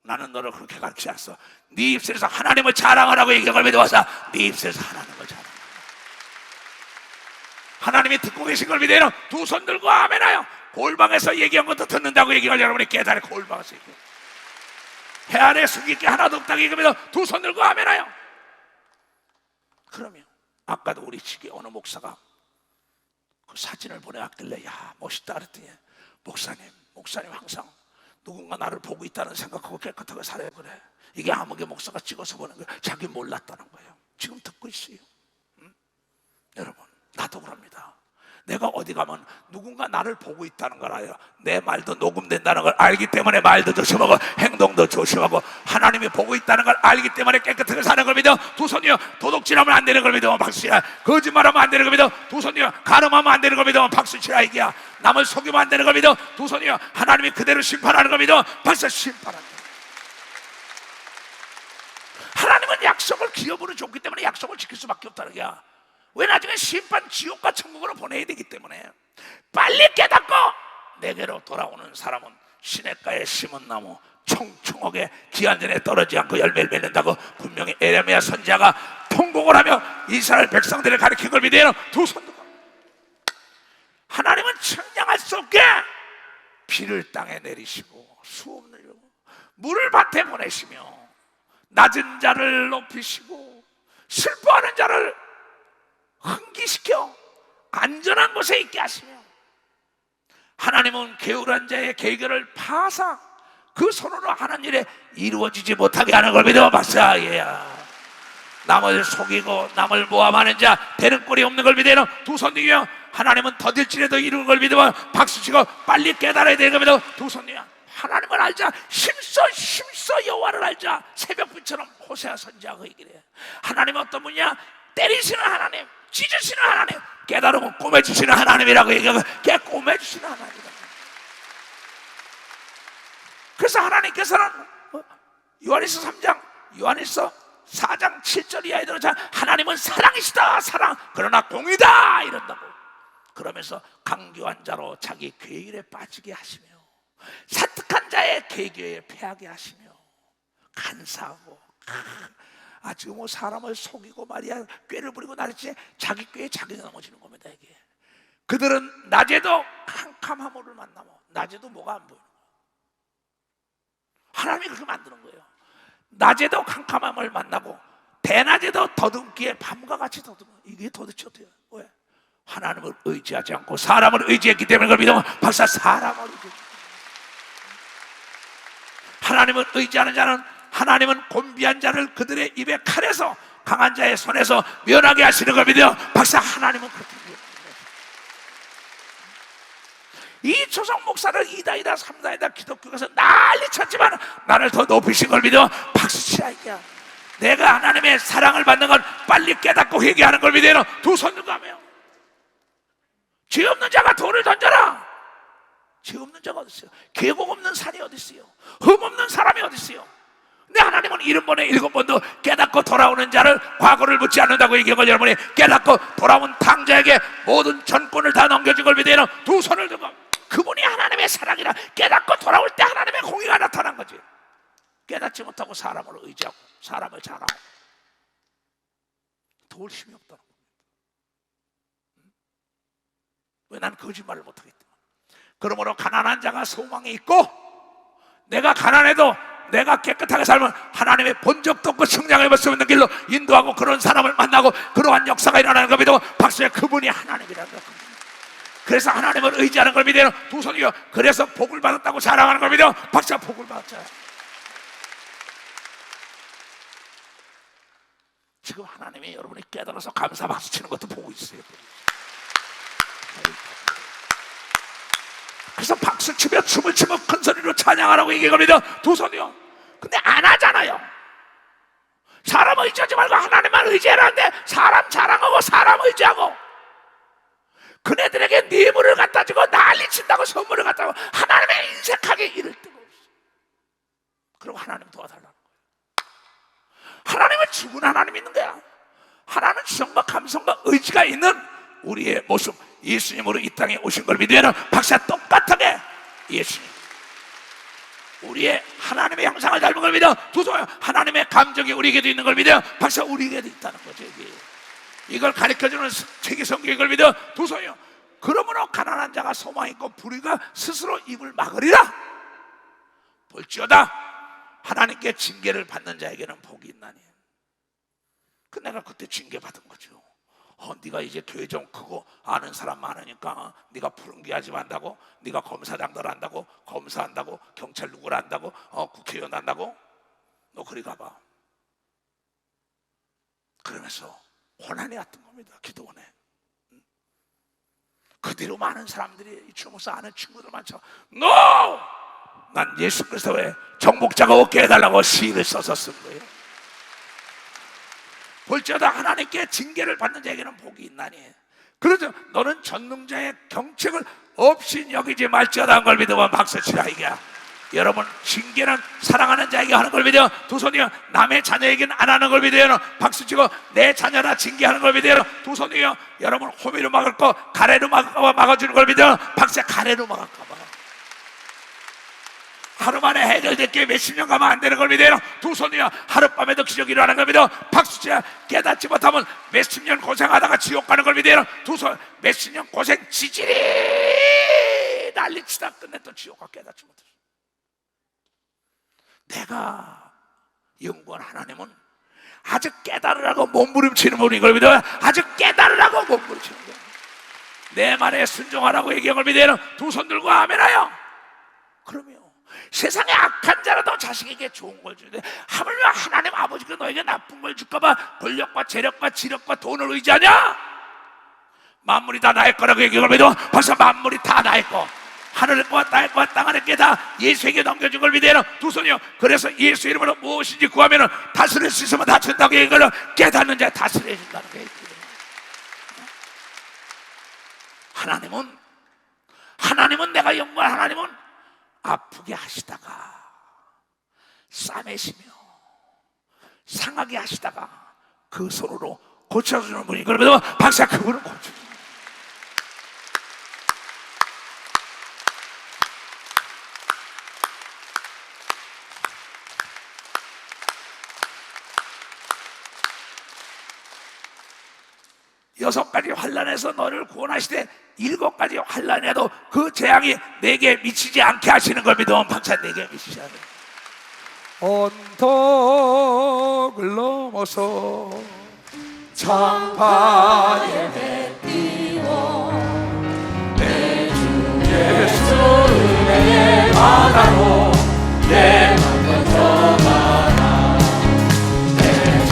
나는 너를 그렇게 가르치셨어. 네 입술에서 하나님을 자랑하라고 얘기한 걸 믿어와서 네 입술에서 하나님을 자랑하라. 하나님이 듣고 계신 걸 믿어요. 두 손 들고 아멘하여. 골방에서 얘기한 것도 듣는다고 얘기할 여러분이 깨달아. 골방에서 얘기해. 해 아래 숨길 게 하나도 없다고 얘기하면서 두 손 들고 아멘하여. 그러면 아까도 우리 측에 어느 목사가 그 사진을 보내왔길래 야 멋있다 그랬더니 목사님 항상 누군가 나를 보고 있다는 생각하고 깨끗하게 살아야 그래. 이게 아무개 목사가 찍어서 보는 거예요. 자기 몰랐다는 거예요. 지금 듣고 있어요. 여러분 나도 그럽니다. 내가 어디 가면 누군가 나를 보고 있다는 걸 알아요. 내 말도 녹음된다는 걸 알기 때문에 말도 조심하고 행동도 조심하고 하나님이 보고 있다는 걸 알기 때문에 깨끗하게 사는 걸 믿어. 두 손이요. 도둑질하면 안 되는 걸 믿어. 박수치라. 거짓말하면 안 되는 걸 믿어. 두 손이요. 가늠하면 안 되는 걸 믿어. 박수치라. 이게야. 남을 속이면 안 되는 걸 믿어. 두 손이요. 하나님이 그대로 심판하는 걸 믿어. 박수 심판한다. 하나님은 약속을 기업으로 줬기 때문에 약속을 지킬 수밖에 없다는 거야. 왜 나중에 심판 지옥과 천국으로 보내야 되기 때문에 빨리 깨닫고 내게로 돌아오는 사람은 시냇가에 심은 나무 청청하게 기한전에 떨어지지 않고 열매를 맺는다고 분명히 에레미야 선지자가 통곡을 하며 이스라엘 백성들을 가리킨 걸 믿어요. 두 손 들고 하나님은 청량할 수 없게 비를 땅에 내리시고 수없는 물을 밭에 보내시며 낮은 자를 높이시고 슬퍼하는 자를 흥기시켜 안전한 곳에 있게 하시며 하나님은 게으른 자의 계결을 파사 그 손으로 하는 일에 이루어지지 못하게 하는 걸 믿어. 박사예야. 남을 속이고 남을 모함하는 자 되는 꼴이 없는 걸 믿어. 두 손 들며 하나님은 더딜지라도 이루는 걸 믿어. 박수치고 빨리 깨달아야 되는 걸 믿어. 두 손 들며 하나님을 알자. 힘써 여호와를 알자. 새벽빛처럼 호세아 선지자가 얘기해. 하나님은 어떤 분이냐? 때리시는 하나님, 찢으시는 하나님, 깨달으면 꼬매주시는 하나님이라고 얘기하고 걔 꼬매주시는 하나님이다. 그래서 하나님께서는 요한일서 3장, 요한일서 4장 7절 이하에 들어서 하나님은 사랑이시다. 사랑 그러나 공의다 이런다고. 그러면서 강교한 자로 자기 계율에 빠지게 하시며 사특한 자의 계교에 패하게 하시며 간사하고 지금 뭐 사람을 속이고 말이야 꾀를 부리고 나르지 자기 꾀에 자기가 넘어지는 겁니다. 이게 그들은 낮에도 캄캄함을 만나면 낮에도 뭐가 안 보이는 거예요. 하나님이 그렇게 만드는 거예요. 낮에도 캄캄함을 만나고 대낮에도 더듬기에 밤과 같이 더듬어. 이게 도대체 어때요? 왜? 하나님을 의지하지 않고 사람을 의지했기 때문에 그걸 믿으면 박사 사람을 의지했기 하나님을 의지하는 자는 하나님은 곤비한 자를 그들의 입에 칼에서 강한 자의 손에서 면하게 하시는 걸 믿어요. 박사 하나님은 그렇게 이 조성 목사를 이다이다 삼다이다 기독교에서 난리 쳤지만 나를 더 높이신 걸 믿어. 박수치라 이게. 내가 하나님의 사랑을 받는 건 빨리 깨닫고 회개하는 걸 믿어요. 두 손 들고 하며 죄 없는 자가 돌을 던져라. 죄 없는 자가 어디 있어요? 계곡 없는 산이 어디 있어요? 흠 없는 사람이 어디 있어요? 근데 하나님은 7번에 7번도 깨닫고 돌아오는 자를 과거를 묻지 않는다고 얘기한 걸 여러분이 깨닫고 돌아온 탕자에게 모든 전권을 다 넘겨준 걸 믿어요. 두 손을 들고 그분이 하나님의 사랑이라 깨닫고 돌아올 때 하나님의 공의가 나타난 거지. 깨닫지 못하고 사람을 의지하고 사람을 자랑하고 도울 힘이 없다는 겁니다. 왜 난 거짓말을 못하겠다. 그러므로 가난한 자가 소망이 있고 내가 가난해도 내가 깨끗하게 살면 하나님의 본 적도 없고 성장해볼 수 있는 길로 인도하고 그런 사람을 만나고 그러한 역사가 일어나는 걸 믿어. 박수에 그분이 하나님이라는 걸. 그래서 하나님을 의지하는 걸 믿어요. 두 손이요. 그래서 복을 받았다고 자랑하는 걸 믿어. 박수가 복을 받았잖아요. 지금 하나님이 여러분이 깨달아서 감사 박수 치는 것도 보고 있어요. 그래서 박수 치며 춤을 추며 큰 소리로 찬양하라고 얘기합니다. 두 손이요. 근데 안 하잖아요. 사람 의지하지 말고 하나님만 의지하라는데 사람 자랑하고 사람 의지하고 그네들에게 뇌물을 갖다 주고 난리친다고 선물을 갖다 주고 하나님의 인색하게 이를 데가 없어. 그리고 하나님 도와달라는 거예요. 하나님은 죽은 하나님 있는 거야. 하나님은 지성과 감성과 의지가 있는 우리의 모습 예수님으로 이 땅에 오신 걸 믿으면 박사 똑같하게 예수님 우리의 하나님의 형상을 닮은 걸 믿어. 두 손 하나님의 감정이 우리에게도 있는 걸 믿어. 박사 우리에게도 있다는 거죠. 이걸 가르쳐주는 세계 성경인 걸 믿어. 두 손이요. 그러므로 가난한 자가 소망 있고 불의가 스스로 입을 막으리라. 볼지어다 하나님께 징계를 받는 자에게는 복이 있나니. 내가 그때 징계 받은 거죠. 네가 이제 교회 좀 크고 아는 사람 많으니까 네가 푸른기하지 말라고, 네가 검사장들 한다고, 검사한다고, 경찰 누구를 한다고, 국회의원 한다고, 너 그리 가봐. 그러면서 고난이 왔던 겁니다. 기도원에. 그 뒤로 많은 사람들이 이 주목사 아는 친구들 많죠. NO! 난 예수 그리스도의 정복자가 없게 해달라고 시를 써서 쓴 거예요. 볼지어다 하나님께 징계를 받는 자에게는 복이 있나니. 그러죠. 너는 전능자의 경책을 없이 여기지 말지어다 한 걸 믿으면 박수치라 이게. 여러분 징계는 사랑하는 자에게 하는 걸 믿어요. 두 손이요. 남의 자녀에게는 안 하는 걸 믿어요. 박수치고 내 자녀나 징계하는 걸 믿어요. 두 손이요. 여러분 호미로 막을 거 가래로 막아주는 걸 믿어요. 박수 가래로 막을까 봐. 하루 만에 해결될 게 몇십 년 가면 안 되는 걸 믿어요. 두 손이야 하룻밤에도 기적이 일어나는 걸 믿어. 박수치야 깨닫지 못하면 몇십 년 고생하다가 지옥 가는 걸 믿어요. 두 손 몇십 년 고생 지질이 난리치다 끝내 또 지옥 가 깨닫지 못했어. 내가 영원한 하나님은 아주 깨달으라고 몸부림치는 분인 걸 믿어요. 아주 깨달으라고 몸부림치는 거예요. 내 말에 순종하라고 얘기한 걸 믿어요. 두 손 들고 아멘하여. 그러면 세상에 악한 자라도 자식에게 좋은 걸 주는데 하물며 하나님 아버지가 너에게 나쁜 걸 줄까봐 권력과 재력과 지력과 돈을 의지하냐? 만물이 다 나의 거라고 얘기한 걸 믿어. 벌써 만물이 다 나의 거, 하늘과 땅과 땅 안에 게 다 예수에게 넘겨준 걸 믿어요. 두 손이요. 그래서 예수 이름으로 무엇인지 구하면 다스릴 수 있으면 다 준다고 얘기하는 깨닫는 자에 다스려 준다는 거예요. 하나님은 내가 영원한 하나님은 아프게 하시다가 싸매시며 상하게 하시다가 그 손으로 고쳐주는 분이 그러면 박사 그분은 고쳐주는 분이에요. 여섯 가지 환난에서 너를 구원하시되 일곱 가지 환난에도 그 재앙이 내게 미치지 않게 하시는 걸 믿으면 박사 내게 미치지 않아요. 언덕을 넘어서 창파에 띄워 내 주 예수 은혜의 바다로 내 맘 건져가라. 내 주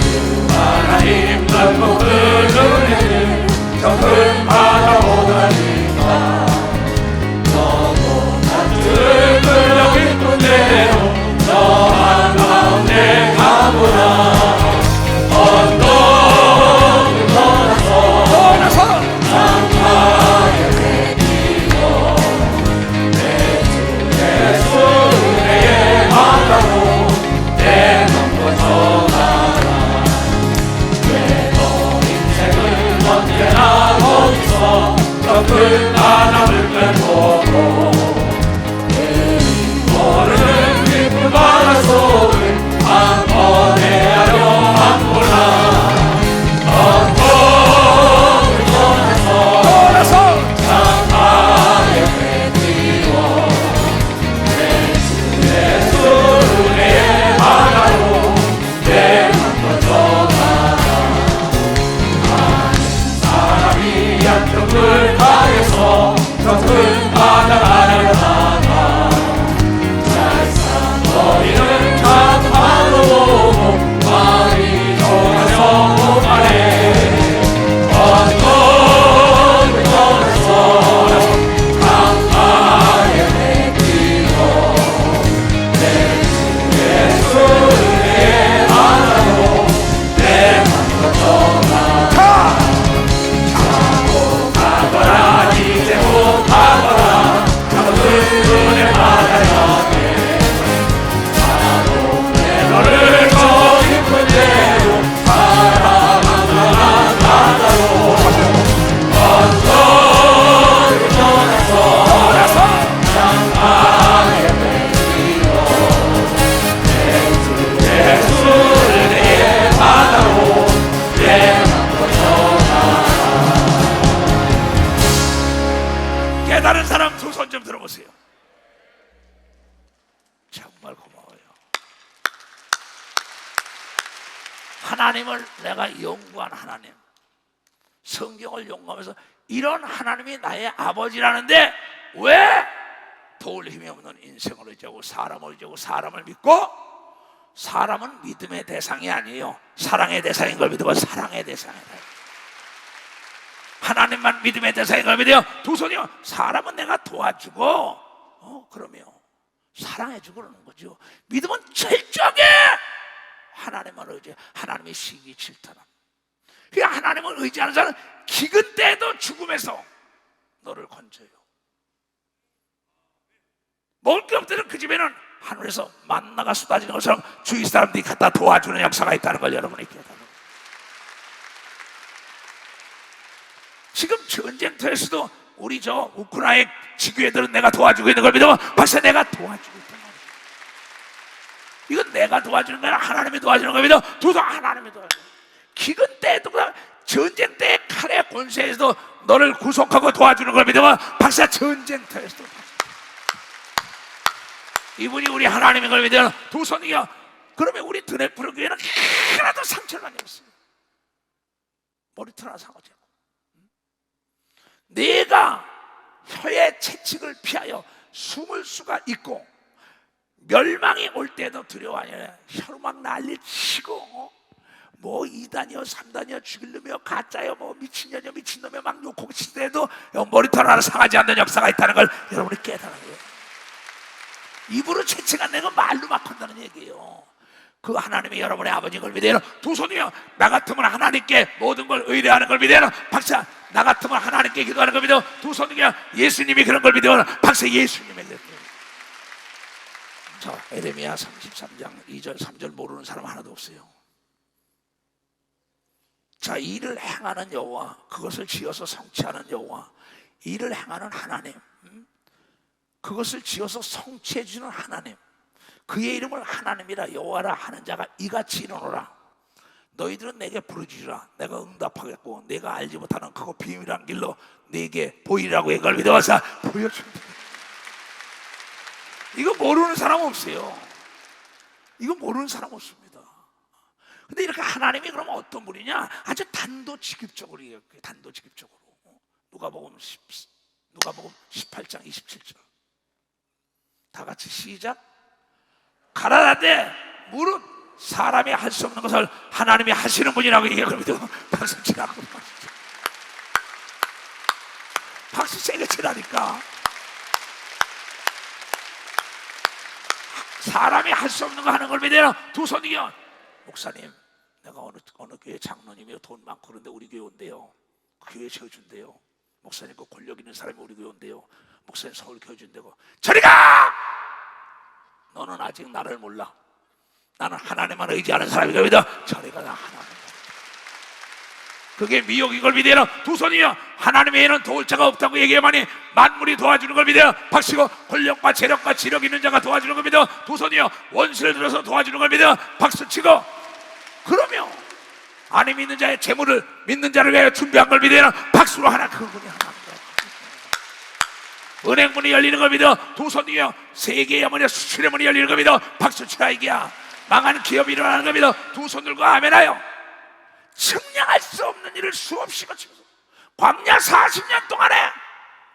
하나님 넓고 은혜를 저 큰 바다보다니까 너무 같은 끌려 깊은 대로 저 한가운데 가보라. 언덕을 떠나서 창파에 띄워 내 주 예수 은혜의 바다로 내 맘 건져가라. 왜 너 인생을 언제나 거기서 저 큰 바람을 빼보고 모르는 깊은 바다 속을 한 번에 하려 함구나. 언덕을 떠나서 창파에 띄워 내 주 예수 은혜의 바다로 내 맘 건져가라. 많은 사람이 양쪽을 가해서 저 큰 바다 가려다가 너희는 창파로 보고 마음이 돌아서 못 가네. 언덕을 떠나서 창파에 띄워 내 주 예수 은혜의 바다로 내 맘 건져가라. 자고 가거라 이제 못 가거라. 저 큰 은혜 바다야 너를 더 깊은 데로 사랑하는 바다로 언덕을 떠나서 창파에 띄워 내 주 예수 은혜의 바다로 내 맘 건져가라. 깨달은 사람 두 손 좀 들어보세요. 정말 고마워요. 하나님을 내가 연구한 하나님, 성경을 연구하면서 이런 하나님이 나의 아버지라는데 왜 도울 힘이 없는 인생을 의지하고 사람을 의지하고 사람을 믿고, 사람은 믿음의 대상이 아니에요. 사랑의 대상인 걸 믿으면 사랑의 대상이다. 하나님만 믿음의 대상인 걸 믿어요. 두 손이요. 사람은 내가 도와주고 그러면 사랑해주고 그러는 거죠. 믿음은 철저하게 하나님을 의지해. 하나님의 시기 질타람. 그러니까 하나님을 의지하는 자는 기근 때에도 죽음에서 너를 건져요. 먹을 게 없다는 그 집에는 하늘에서 만나가 쏟아지는 것처럼 주위 사람들이 갖다 도와주는 역사가 있다는 걸 여러분이 깨달아요. 지금 전쟁터에서도 우리 저 우크라이나 지구애들은 내가 도와주고 있는 걸 믿으면 벌써 내가 도와주고 있단 말이에요. 이건 내가 도와주는 거야, 하나님이 도와주는 겁니다. 두 손 하나님이 도와주는 거야. 기근 때도 전쟁 때 칼의 권세에서도 너를 구속하고 도와주는 걸 믿으면 박사 전쟁터에서도 이분이 우리 하나님인 걸 믿으면 두 손이요. 그러면 우리 드네프르 교회는 하나도 상처를 안 입었어요. 머리털 하나 상하죠. 내가 혀의 채찍을 피하여 숨을 수가 있고 멸망이 올 때도 두려워하냐. 혀로 막 난리치고 뭐 2단이요 3단이요 죽이려며 가짜요 뭐 미친년이요 미친놈이요 막 욕하고 칠 때도 머리털 하나 상하지 않는 역사가 있다는 걸 여러분이 깨달아야 돼요. 입으로 채찍 안 내고 말로 막 한다는 얘기예요. 그 하나님이 여러분의 아버지인 걸 믿어요. 두 손이요. 나 같으면 하나님께 모든 걸 의뢰하는 걸 믿어요. 박사, 나 같으면 하나님께 기도하는 걸 믿어. 두 손이요. 예수님이 그런 걸 믿어요. 박사, 예수님의 믿어요. 자, 에레미야 33장 2절 3절 모르는 사람 하나도 없어요. 자, 일을 행하는 여호와, 그것을 지어서 성취하는 여호와, 일을 행하는 하나님, 그것을 지어서 성취해 주는 하나님, 그의 이름을 하나님이라 여호와라 하는 자가 이같이 이르노라. 너희들은 내게 부르짖으라. 내가 응답하겠고 내가 알지 못하는 크고 비밀한 길로 네게 보이라고 이걸 믿어와서 보여준다. 이거 모르는 사람 없어요. 이거 모르는 사람 없습니다. 근데 이렇게 하나님이 그러면 어떤 분이냐? 아주 단도직입적으로 얘기해요. 단도직입적으로. 누가복음 18장 27절. 다 같이 시작. 가라사대 무릇 사람이 할 수 없는 것을 하나님이 하시는 분이라고 얘기합니다. 박수 치라고. 박수 세게 치라니까. 사람이 할 수 없는 거 하는 걸 믿어요. 두 손이요. 목사님, 내가 어느 교회 장로님이요 돈 많고 그런데 우리 교회 온대요. 그 교회 세워준대요. 목사님 그 권력 있는 사람이 우리 교회 온대요. 목사님 서울 교회 준대고. 저리 가! 너는 아직 나를 몰라. 나는 하나님만 의지하는 사람이다. 믿어. 저리 가. 나 하나님. 그게 미혹인 걸 믿어요. 두 손이요. 하나님 외에는 도울 자가 없다고 얘기해만이 만물이 도와주는 걸 믿어요. 박수고 권력과 재력과 지력 있는 자가 도와주는 걸 믿어. 두 손이요. 원수를 들어서 도와주는 걸 믿어. 박수치고. 그러면 안에 믿는 자의 재물을 믿는 자를 위하여 준비한 걸 믿어요. 박수로 하나 그분이 하나입니다. 은행문이 열리는 걸 믿어. 두 손이요. 세계의 문이 수출의 문이 열리는 걸 믿어. 박수치라 이기야. 망하는 기업이 일어나는 걸 믿어. 두 손 들고 아멘하여. 측량할 수 없는 일을 수없이 거치면서 광야 40년 동안에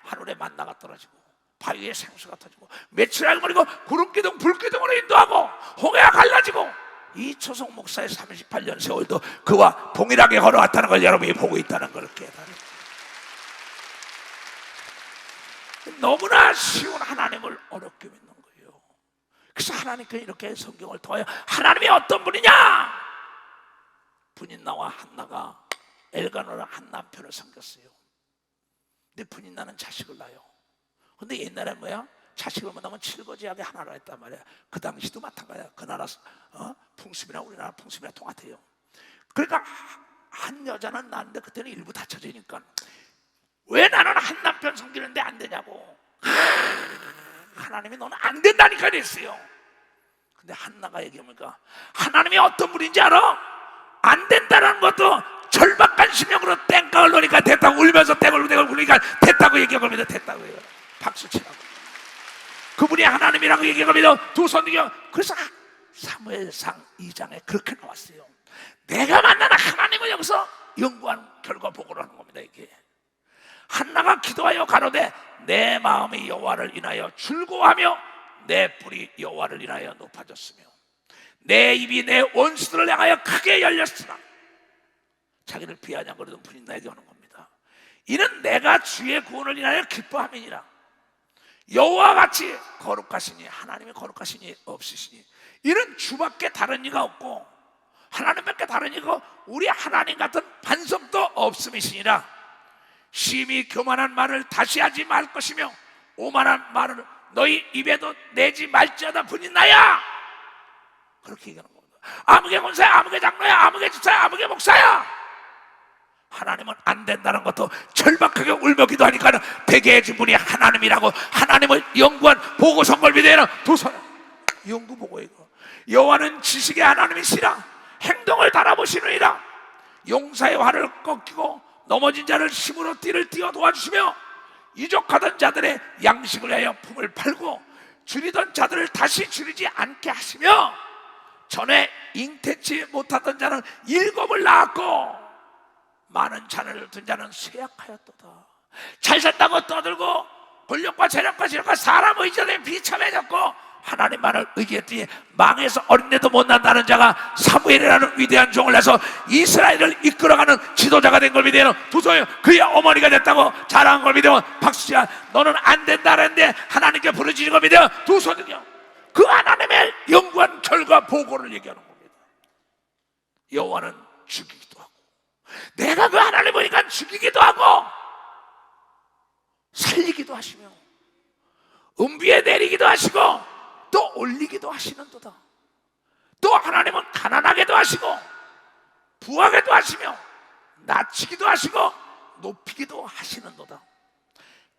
하늘에 만나가 떨어지고 바위에 생수가 터지고 며칠을 버리고 구름기둥 불기둥으로 인도하고 홍해가 갈라지고 이 초성 목사의 38년 세월도 그와 동일하게 걸어왔다는 걸 여러분이 보고 있다는 걸 깨달아요. 너무나 쉬운 하나님을 어렵게 믿는 거예요. 그래서 하나님께 이렇게 성경을 통하여 하나님이 어떤 분이냐? 분인나와 한나가 엘가노라 한 남편을 섬겼어요. 근데 분인나는 자식을 낳아요. 근데 옛날에 뭐야? 자식을 못 낳으면 칠거지하게 하나라 했단 말이야. 그 당시도 마찬가지야. 그 나라 풍습이나 우리나라 풍습이나 똑같아요. 그러니까 한 여자는 낳는데 그때는 일부 다쳐지니까 왜 나는 한 남편 섬기는데 안 되냐고. 하나님이 너는 안 된다니까 그랬어요. 근데 한나가 얘기하니까 하나님이 어떤 분인지 알아? 안 된다는 것도 절박한 심령으로 땡깡을 놓으니까 됐다고 울면서 땡을 굴리니까 됐다고 얘기합니다. 됐다고 해요. 박수 치라고. 그분이 하나님이라고 얘기합니다. 두 손 들고. 그래서 사무엘상 2장에 그렇게 나왔어요. 내가 만나는 하나님은 여기서 연구한 결과 보고를 하는 겁니다. 이게 한나가 기도하여 가로되 내 마음이 여호와를 인하여 즐거워하며 내 뿔이 여호와를 인하여 높아졌으며 내 입이 내 원수들을 향하여 크게 열렸으나 자기를 비하냐 그러던 분인나에게 하는 겁니다. 이는 내가 주의 구원을 인하여 기뻐함이니라. 여호와 같이 거룩하시니 하나님의 거룩하시니 없으시니 이는 주밖에 다른 이가 없고 하나님밖에 다른 이가 우리 하나님 같은 반석도 없음이시니라. 심히 교만한 말을 다시 하지 말 것이며 오만한 말을 너희 입에도 내지 말지어다 분인나야. 그렇게 얘기하는 겁니다. 아무개 권사야, 아무개 장로야, 아무개 집사야, 아무개 목사야. 하나님은 안 된다는 것도 절박하게 울며 기도하니까 되게 해준 분이 하나님이라고 하나님을 연구한 보고서인 걸 믿어요. 두 손 연구 보고 이거 여호와는 지식의 하나님이시라. 행동을 달아보시느니라. 용사의 활을 꺾이고 넘어진 자를 힘으로 띠를 띄워 도와주시며 유족하던 자들의 양식을 위하여 품을 팔고 줄이던 자들을 다시 줄이지 않게 하시며 전에 잉태치 못하던 자는 일곱을 낳았고 많은 자녀를 둔 자는 쇠약하였도다. 잘 산다고 떠들고 권력과 재력과 지력과 사람 의지에 비참해졌고 하나님만을 의지했더니 망해서 어린애도 못 낳는다는 자가 사무엘이라는 위대한 종을 내서 이스라엘을 이끌어가는 지도자가 된 걸 믿으면 두손이 그의 어머니가 됐다고 자랑한 걸 믿으면 박수치야. 너는 안 된다는데 하나님께 부르짖는 걸 믿으면 두 손은요 그 하나님의 영광 결과 보고를 얘기하는 겁니다. 여호와는 죽이기도 하고 내가 그 하나님 보니까 죽이기도 하고 살리기도 하시며 음비에 내리기도 하시고 또 올리기도 하시는도다. 또 하나님은 가난하게도 하시고 부하게도 하시며 낮추기도 하시고 높이기도 하시는도다.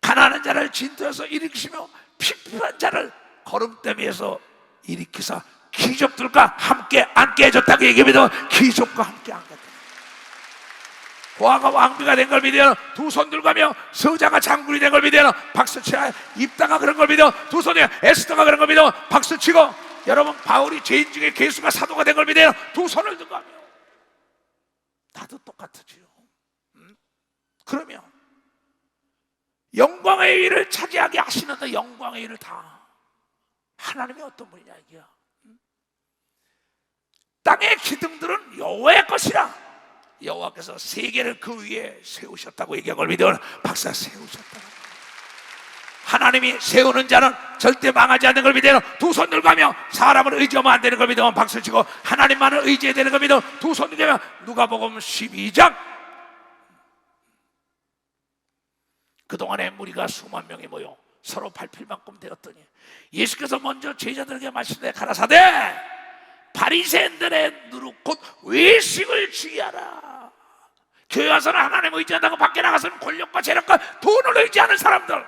가난한 자를 진토에서 일으키시며 피폐한 자를 거름더미에서 일으키사 귀족들과 함께 앉게 해줬다고 얘기합니다. 귀족과 함께 앉게 했다. 고아가 왕비가 된 걸 믿으며 두 손 들고하며 서자가 장군이 된 걸 믿으며 박수치고 입다가 그런 걸 믿어 두 손이 에스더가 그런 걸 믿어 박수치고 여러분 바울이 죄인 중에 괴수가 사도가 된 걸 믿으며 두 손을 들고 하며 나도 똑같으지요. 그러면 영광의 일을 차지하게 하시는데 영광의 일을 다 하나님이 어떤 분이냐 이게야. 땅의 기둥들은 여호와의 것이라. 여호와께서 세계를 그 위에 세우셨다고 얘기한 걸 믿으면 박사 세우셨다. 하나님이 세우는 자는 절대 망하지 않는 걸 믿으면 두 손 들고 하며 사람을 의지하면 안 되는 걸 믿으면 박수치고 하나님만을 의지해야 되는 걸 믿으면 두 손 들고 하며 누가복음 12장 그동안에 무리가 수만 명이 모여 서로 밟힐만큼 되었더니 예수께서 먼저 제자들에게 말씀해 가라사대 바리새인들의 누룩 곧 외식을 주의하라. 교회 와서는 하나님 의지한다고 밖에 나가서는 권력과 재력과 돈을 의지하는 사람들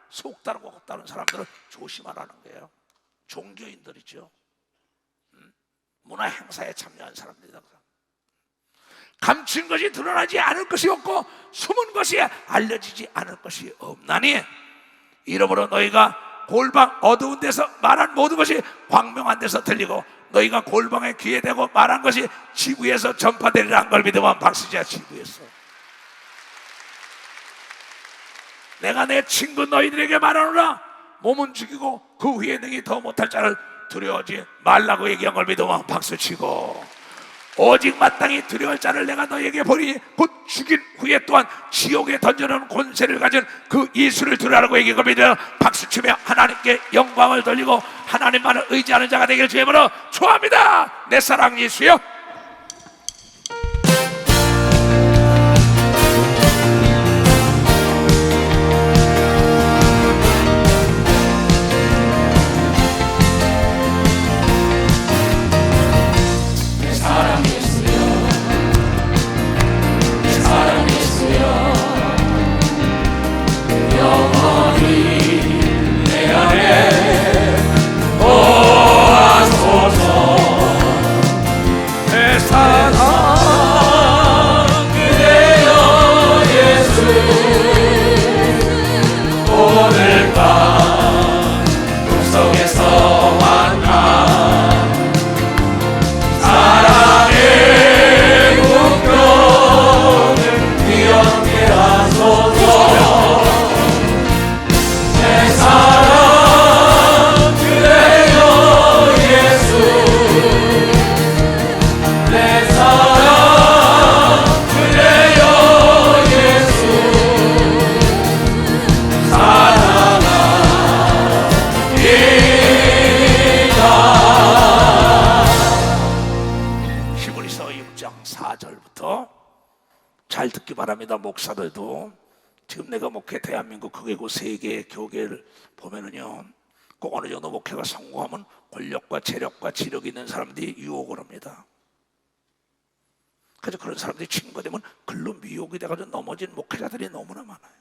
속 다르고 겉 다른 사람들을 조심하라는 거예요. 종교인들이죠. 문화 행사에 참여한 사람들이다. 감춘 것이 드러나지 않을 것이 없고 숨은 것이 알려지지 않을 것이 없나니 이러므로 너희가 골방 어두운 데서 말한 모든 것이 광명한 데서 들리고 너희가 골방에 귀에 대고 말한 것이 지구에서 전파되리라는 걸 믿으면 박수자. 지구에서 내가 내 친구 너희들에게 말하노라 몸은 죽이고 그 후에 능히 더 못할 자를 두려워하지 말라고 얘기한 걸 믿으면 박수치고 오직 마땅히 두려워할 자를 내가 너희에게 보리니 곧 죽인 후에 또한 지옥에 던져놓은 권세를 가진 그 예수를 두려라고 얘기한 걸 믿으면 박수치며 하나님께 영광을 돌리고 하나님만을 의지하는 자가 되기를 주의 이름으로 축원합니다. 내 사랑 예수여. 잘 듣기 바랍니다. 목사들도 지금 내가 목회 대한민국 크게고 세계의 교계를 보면은요 꼭 어느 정도 목회가 성공하면 권력과 재력과 지력이 있는 사람들이 유혹을 합니다. 그래서 그런 사람들이 친구가 되면 글로 미혹이 돼가지고 넘어진 목회자들이 너무나 많아요.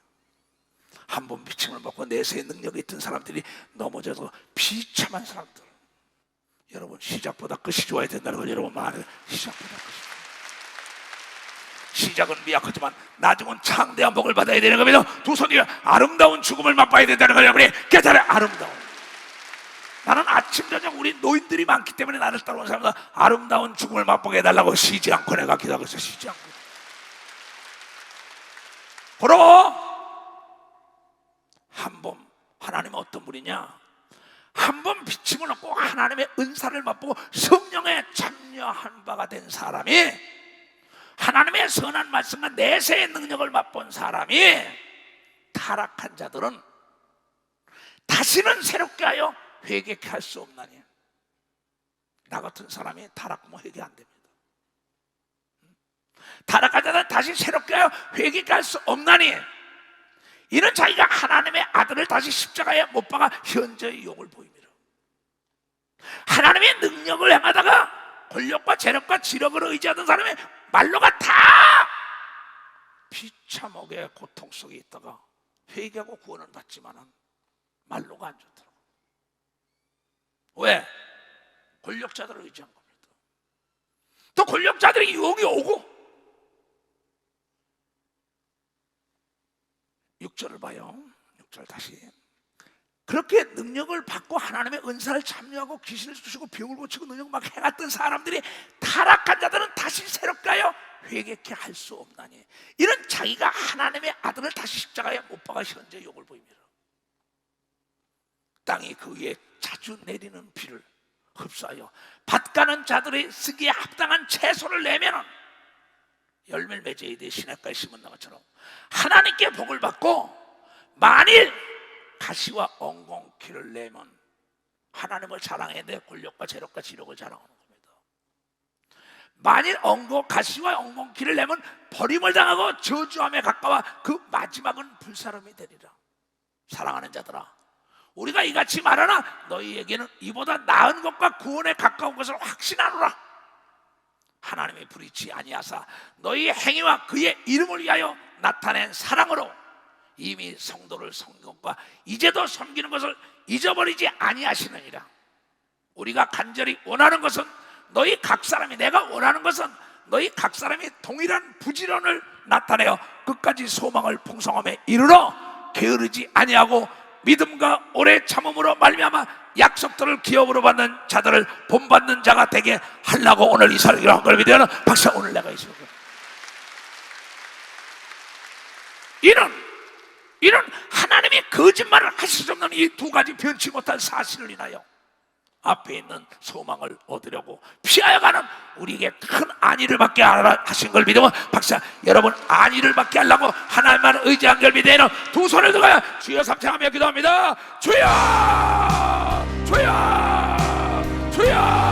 한 번 비침을 먹고 내세의 능력이 있던 사람들이 넘어져서 비참한 사람들. 여러분, 시작보다 끝이 좋아야 된다는 걸 여러분 말해요. 시작보다 끝이. 시작은 미약하지만 나중은 창대한 복을 받아야 되는 겁니다. 두 손이 아름다운 죽음을 맛봐야 된다는 걸 여러분이 깨달아요. 아름다운. 나는 아침 저녁 우리 노인들이 많기 때문에 나를 따라오는 사람들 아름다운 죽음을 맛보게 해달라고 쉬지 않고 내가 기도하고 있어. 쉬지 않고. 바로 한 번 하나님은 어떤 분이냐? 한 번 비침을 얻고 하나님의 은사를 맛보고 성령에 참여한 바가 된 사람이, 하나님의 선한 말씀과 내세의 능력을 맛본 사람이, 타락한 자들은 다시는 새롭게 하여 회개케 할 수 없나니. 나 같은 사람이 타락하면 회개 안 됩니다. 타락한 자들은 다시 새롭게 하여 회개케 할 수 없나니, 이는 자기가 하나님의 아들을 다시 십자가에 못 박아 현저히 욕을 보입니다. 하나님의 능력을 행하다가 권력과 재력과 지력을 의지하던 사람의 말로가 다 비참하게 고통 속에 있다가 회개하고 구원을 받지만은 말로가 안 좋더라고. 왜? 권력자들을 의지한 겁니다. 또 권력자들이 유혹이 오고, 6절을 봐요. 6절 다시. 그렇게 능력을 받고 하나님의 은사를 참여하고 귀신을 쫓고 병을 고치고 능력을 막 행했던 사람들이, 타락한 자들은 다시 새롭게 하여 회개케 할 수 없나니, 이는 자기가 하나님의 아들을 다시 십자가에 못 박아 현재 욕을 보입니다. 땅이 그 위에 자주 내리는 비를 흡수하여 밭가는 자들이 쓰기에 합당한 채소를 내면은 열매를 맺어야 돼. 시냇가에 심은 나무처럼 하나님께 복을 받고, 만일 가시와 엉겅퀴를 내면 하나님을 자랑해야 돼. 권력과 재력과 지력을 자랑하는 겁니다. 만일 가시와 엉겅퀴를 내면 버림을 당하고 저주함에 가까워 그 마지막은 불사름이 되리라. 사랑하는 자들아, 우리가 이같이 말하나 너희에게는 이보다 나은 것과 구원에 가까운 것을 확신하노라. 하나님의 불의치 아니하사 너희의 행위와 그의 이름을 위하여 나타낸 사랑으로 이미 성도를 섬긴 것과 이제도 섬기는 것을 잊어버리지 아니하시느니라. 우리가 간절히 원하는 것은 너희 각 사람이, 내가 원하는 것은 너희 각 사람이 동일한 부지런을 나타내어 끝까지 소망을 풍성함에 이르러 게으르지 아니하고 믿음과 오래 참음으로 말미암아 약속들을 기업으로 받는 자들을 본받는 자가 되게 하려고 오늘 이 설교를 한 걸 믿으면 박사, 오늘 내가 이 설교, 이는 하나님이 거짓말을 하실 수 없는 이 두 가지 변치 못한 사실을 인하여 앞에 있는 소망을 얻으려고 피하여 가는 우리에게 큰 안위를 받게 하신 걸 믿으면 박사, 여러분 안위를 받게 하려고 하나님만 의지한 걸 믿으면 두 손을 들어야 주여 삼창하며 기도합니다. 주여, 주여, 주여.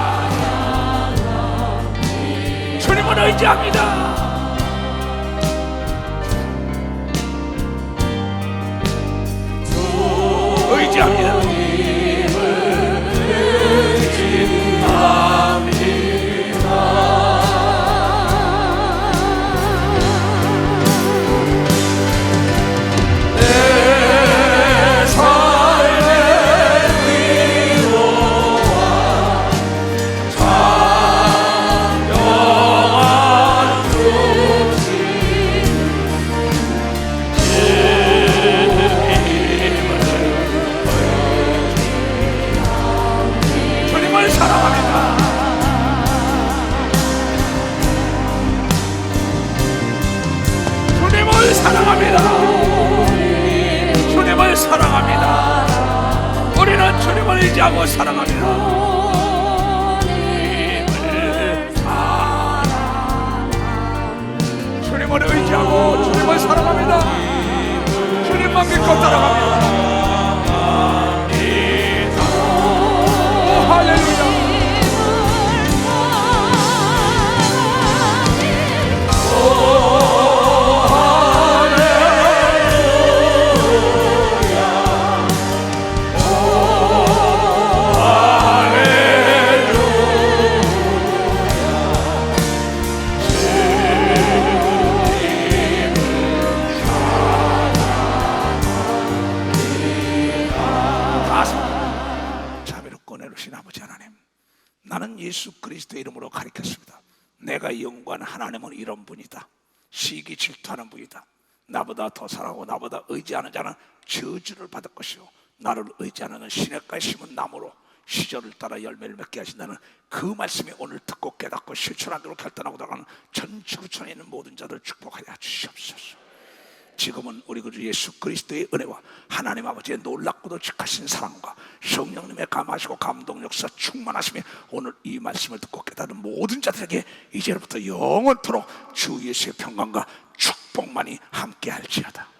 주님을 의지합니다. 의지합니다. 주님을 사랑합니다. 우리는 주님을 의지하고 사랑합니다. 주님을 의지하고 주님을 사랑합니다. 주님만 믿고 따라갑니다. 오, 할렐루야. 나는 예수 그리스도의 이름으로 가리켰습니다. 내가 연구하는 하나님은 이런 분이다. 시기 질투하는 분이다. 나보다 더 사랑하고 나보다 의지하는 자는 저주를 받을 것이요 나를 의지하는 시냇가에 심은 나무로 시절을 따라 열매를 맺게 하신다는 그 말씀이 오늘 듣고 깨닫고 실천하기로 결단하고 나가는 전 지구촌에 있는 모든 자들 축복하여 주시옵소서. 지금은 우리 구주 예수 그리스도의 은혜와 하나님 아버지의 놀랍고도 직하신 사랑과 성령님의 감하시고 감동 역사 충만하심이 오늘 이 말씀을 듣고 깨달은 모든 자들에게 이제부터 영원토록 주 예수의 평강과 축복만이 함께할지어다.